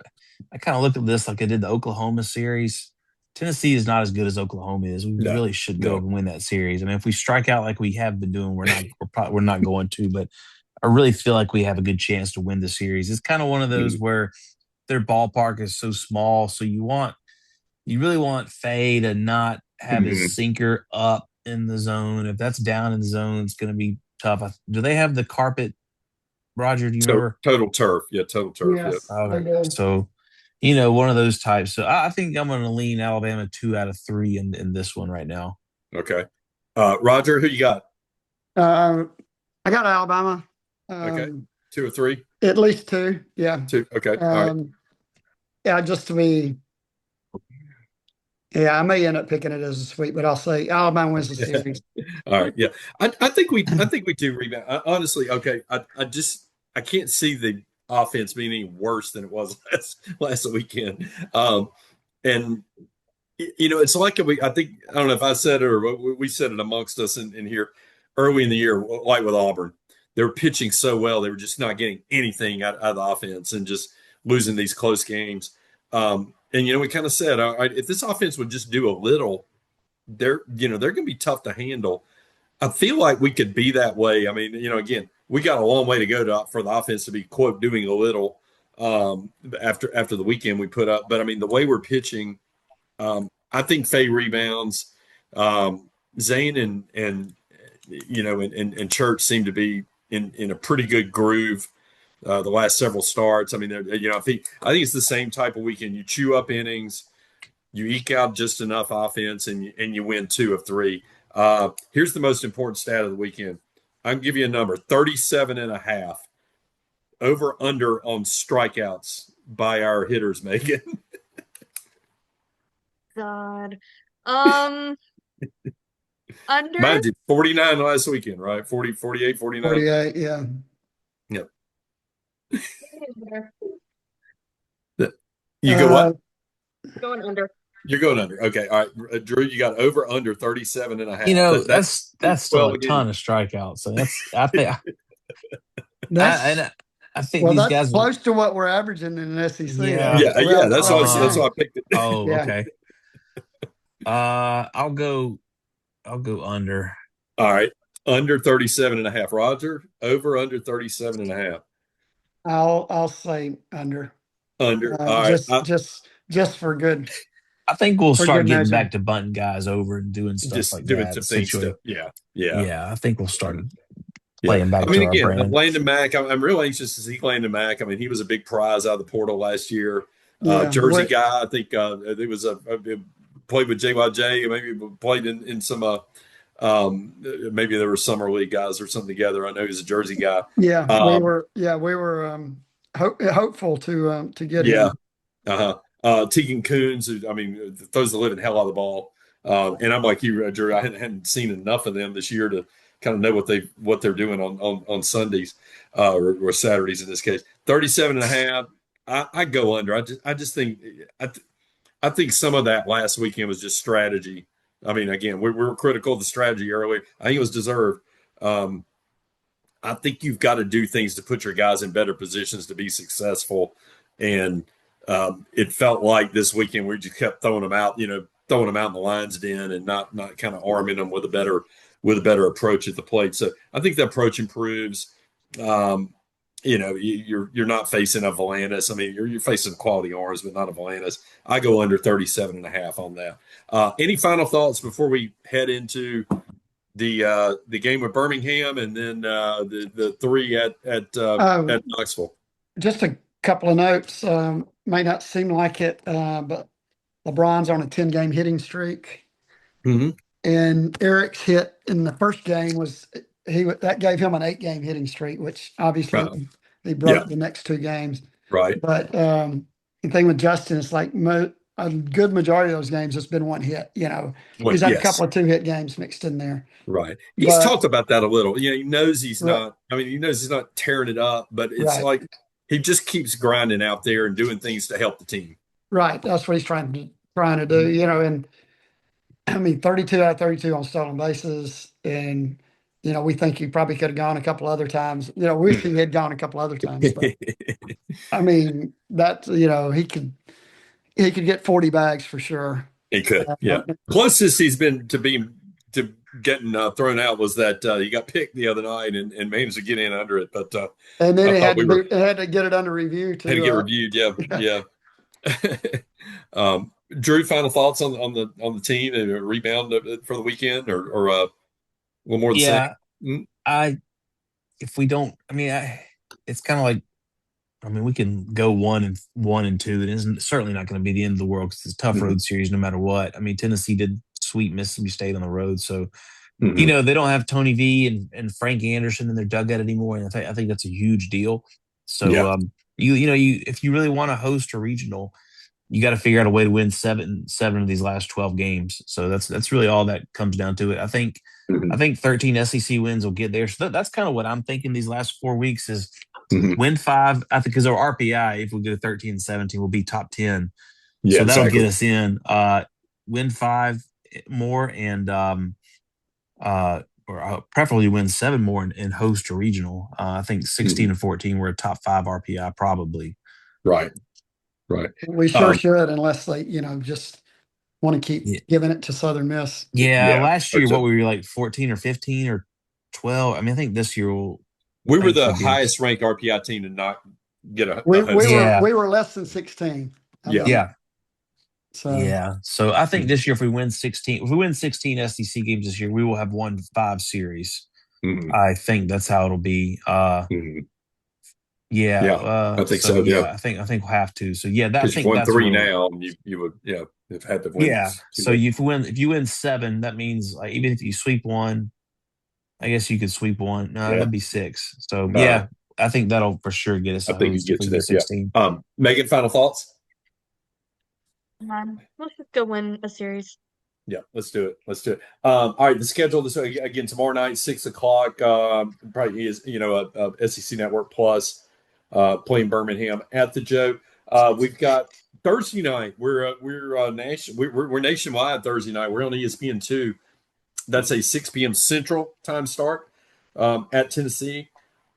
I kind of looked at this like I did the Oklahoma series. Tennessee is not as good as Oklahoma is. We No, really should go no. and win that series. I mean, if we strike out like we have been doing, we're not going to. But I really feel like we have a good chance to win the series. It's kind of one of those where their ballpark is so small, so you really want Faye to not have his sinker up in the zone. If that's down in the zone, it's going to be tough. Do they have the carpet, Roger? Do you remember? Total turf. Yeah, total turf. Yeah. Yes, they Okay. did. So, one of those types. So I think I'm going to lean Alabama 2 out of 3 in this one right now. Okay. Roger, who you got? I got Alabama. Okay. 2 or 3? At least 2. Yeah. 2. Okay. All right. Yeah, just to be. Yeah, I may end up picking it as a sweep, but I'll say Alabama wins the series. All right. Yeah. I think we do rebound. Honestly, okay. I can't see the offense being any worse than it was last weekend. And it's like I don't know if I said it or we said it amongst us in here early in the year, like with Auburn. They were pitching so well, they were just not getting anything out of the offense and just losing these close games. And we kind of said, all right, if this offense would just do a little, they're going to be tough to handle. I feel like we could be that way. I mean, again, we got a long way to go for the offense to be quote doing a little after the weekend we put up. But I mean, the way we're pitching, I think Faye rebounds. Zane and Church seem to be in a pretty good groove. The last several starts. I mean, I think it's the same type of weekend. You chew up innings, you eke out just enough offense, and you win 2 of 3. Here's the most important stat of the weekend. I can give you a number: 37.5. Over under on strikeouts by our hitters, Megan. God. Under. Mind you, 49 last weekend, right? 40, 48, 49. 48, yeah. Yep. You go what? Going under. You're going under. Okay. All right. Drew, you got over under 37.5. That's still a ton of strikeouts. So I think I think these that's guys close to what we're averaging in the SEC. Yeah. Yeah. That's why I picked it. Oh, Yeah. okay. I'll go under. All right. Under 37.5. Roger, over under 37.5. I'll say under. Under. All right. Just for good I think we'll start getting measure. back to bunting guys over and doing stuff Just like doing that. some things to, yeah, yeah. Yeah, I think we'll start Yeah. playing back I mean, to our again, brand. Landon Mack, I'm real anxious to see Landon Mack. I mean, he was a big prize out of the portal last year. Yeah, Jersey guy, I think it was played with JYJ, maybe played in some, maybe there were summer league guys or something together. I know he's a Jersey guy. we were hopeful to get Yeah. him. Tegan Coons, who, I mean, throws the living hell out of the ball. And I'm like you, Drew. I hadn't seen enough of them this year to kind of know what they're doing on Sundays or Saturdays in this case. 37.5. I go under. I just think I think some of that last weekend was just strategy. I mean, again, we were critical of the strategy earlier. I think it was deserved. I think you've got to do things to put your guys in better positions to be successful. And it felt like this weekend we just kept throwing them out, throwing them out in the lion's den and not kind of arming them with a better approach at the plate. So I think the approach improves. You're not facing a Volantis. I mean, you're facing quality arms, but not a Volantis. I go under 37.5 on that. Any final thoughts before we head into the game with Birmingham and then the three at Knoxville? Just a couple of notes. May not seem like it, but LeBron's on a 10-game hitting streak. Mm-hmm. And Eric's hit in the first game that gave him an 8-game hitting streak, which obviously he broke the next 2 games. Right. But the thing with Justin is like a good majority of those games has been 1 hit. He's had a couple of 2-hit games mixed in there. Right. He's talked about that a little. He knows he's not. I mean, he knows he's not tearing it up, but it's like he just keeps grinding out there and doing things to help the team. Right. That's what he's trying to do. And I mean, 32 out of 32 on stolen bases, and we think he probably could have gone a couple other times. Wish he had gone a couple other times, but I mean that he could get 40 bags for sure. He could, yeah. Closest he's been to getting thrown out was that he got picked the other night and managed to get in under it, but and then it had to get it under review too. Had to get reviewed, yeah. Drew, final thoughts on the team and a rebound for the weekend, or one more than same? If we don't, I mean, it's kind of like, I mean, we can go 1-2. It isn't certainly not going to be the end of the world because it's a tough road series no matter what. I mean, Tennessee did sweep Mississippi State on the road, so they don't have Tony V and Frank Anderson in their dugout anymore, and I think that's a huge deal. So if you really want to host a regional, you got to figure out a way to win seven of these last 12 games. So that's really all that comes down to it. I think 13 SEC wins will get there. So that's kind of what I'm thinking these last 4 weeks is win 5. I think because our RPI, if we go to 13-17, will be top 10. Yeah, so that'll get us in. Win 5 more and or preferably win 7 more and host a regional. I think 16 and 14 we're a top 5 RPI probably. Right. We sure should, unless they, just want to keep giving it to Southern Miss. Yeah, last year, what were we like 14 or 15 or 12? I mean, I think this year we were the highest ranked RPI team to not get a. We were less than 16. So I think this year, if we win 16 SEC games this year, we will have won 5 series. I think that's how it'll be. I think so. Yeah, I think we'll have to. So I think won that's 3 now. And you would have had to win. Yeah. So if you win 7, that means like even if you sweep 1, I guess you could sweep 1. No, that'd be 6. So I think that'll for sure get us. I think you get to that 16. Yeah. Meghan, final thoughts? Let's just go win a series. Yeah, let's do it. All right, the schedule this again tomorrow night, 6:00. Probably is a SEC Network Plus. Playing Birmingham at the Joe. We've got Thursday night. We're nationwide Thursday night. We're on ESPN2. That's a 6 p.m. Central time start at Tennessee.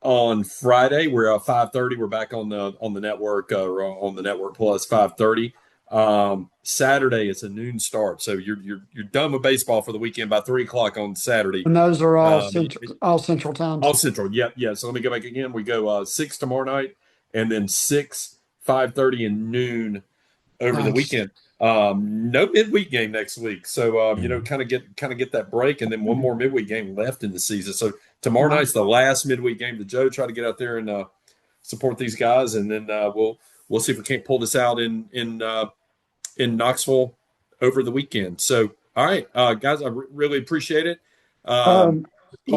On Friday, we're at 5:30. We're back on the network on the Network Plus 5:30. Saturday it's a noon start, so you're done with baseball for the weekend by 3:00 on Saturday. And those are all central times. All central, yeah. So let me go back again. We go 6 tomorrow night, and then 6 5:30 and noon over the weekend. No midweek game next week, so kind of get that break, and then one more midweek game left in the season. So tomorrow night's the last midweek game to Joe. Try to get out there and support these guys, and then we'll see if we can't pull this out in Knoxville over the weekend. So all right, guys, I really appreciate it. Paul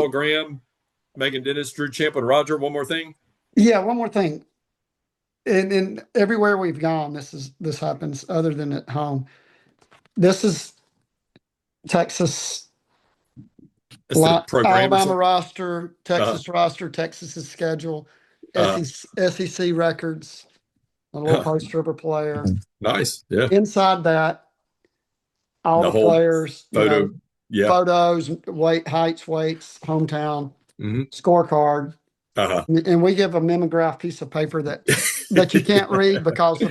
Graham, Meghan Dennis, Drew Champlin, Roger. One more thing. Yeah, one more thing. And everywhere we've gone, this happens other than at home. This is Texas, Alabama roster, Texas roster, Texas's schedule, SEC records, a little poster of a player. Nice. Yeah. Inside that, all the players, photos, heights, weights, hometown, scorecard. And we give a mimeograph piece of paper that you can't read because the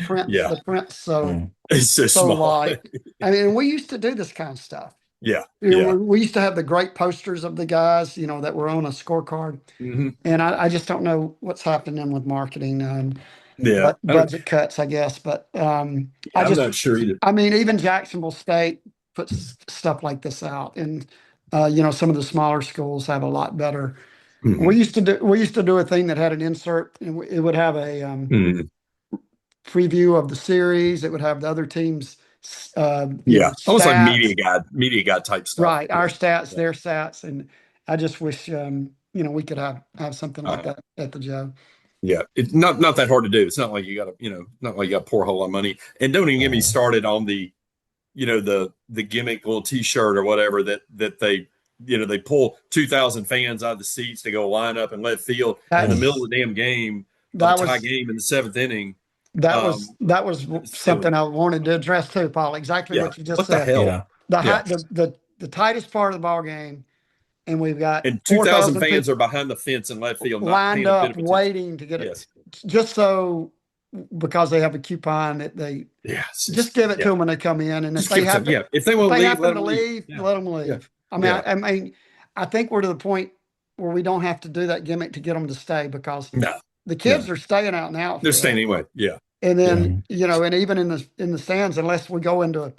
print's so it's so small. light. I mean, we used to do this kind of stuff. Yeah. We used to have the great posters of the guys, that were on a scorecard. And I just don't know what's happening with marketing. Budget cuts, I guess. But I'm not sure either. I mean, even Jacksonville State puts stuff like this out, and some of the smaller schools have a lot better. We used to do a thing that had an insert, and it would have a preview of the series. It would have the other teams. Almost like media guide type stuff. Right, our stats, their stats, and I just wish we could have something like that at the Joe. Yeah, it's not that hard to do. It's not like you got to not like you got to pour a whole lot of money. And don't even get me started on the the gimmick little T-shirt or whatever that they. They pull 2,000 fans out of the seats to go line up and left field in the middle of the damn game, tie game in the 7th inning. That was something I wanted to address too, Paul. Exactly what you just said. What the hell? The tightest part of the ball game, and we've got 2,000 fans are behind the fence in left field, lined up, waiting to get it, just so because they have a coupon that they just give it to them when they come in, and if they want to leave, let them leave. Yeah. I mean, I think we're to the point where we don't have to do that gimmick to get them to stay because the kids are staying out in the outfield. They're staying anyway. Yeah. And then, and even in the stands, unless we go into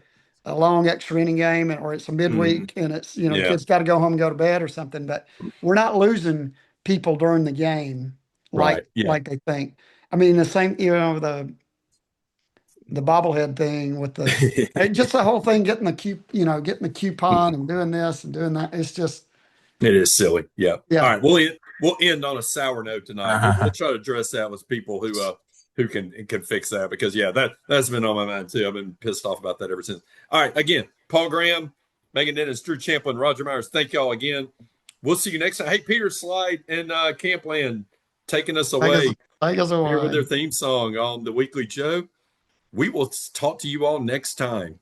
a long extra inning game or it's a midweek and it's, kids got to go home and go to bed or something, but we're not losing people during the game like they think. I mean, the same, the bobblehead thing with the just the whole thing, getting the coupon and doing this and doing that. It is silly. Yeah. All right. We'll end on a sour note tonight. We'll try to address that with people who can fix that because that's been on my mind too. I've been pissed off about that ever since. All right. Again, Paul Graham, Meghan Dennis, Drew Champlin, Roger Myers. Thank y'all again. We'll see you next time. Hey, Peter Slide and Campland taking us away. Take us away here with their theme song on the Weekly Joe. We will talk to you all next time.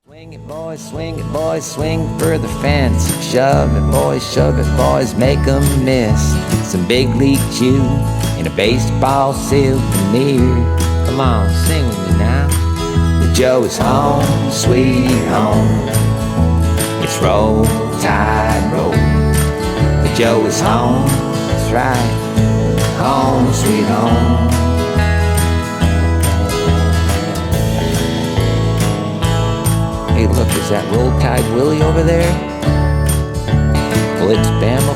Swing it, boys, swing for the fence. Shove it, boys, make 'em miss. Some big league chew and a baseball souvenir. Come on, sing with me now. The Joe is home, sweet home. It's roll, tide, roll. The Joe is home, that's right. Home, sweet home. Hey, look, is that Roll Tide Willie over there? Well, it's Bama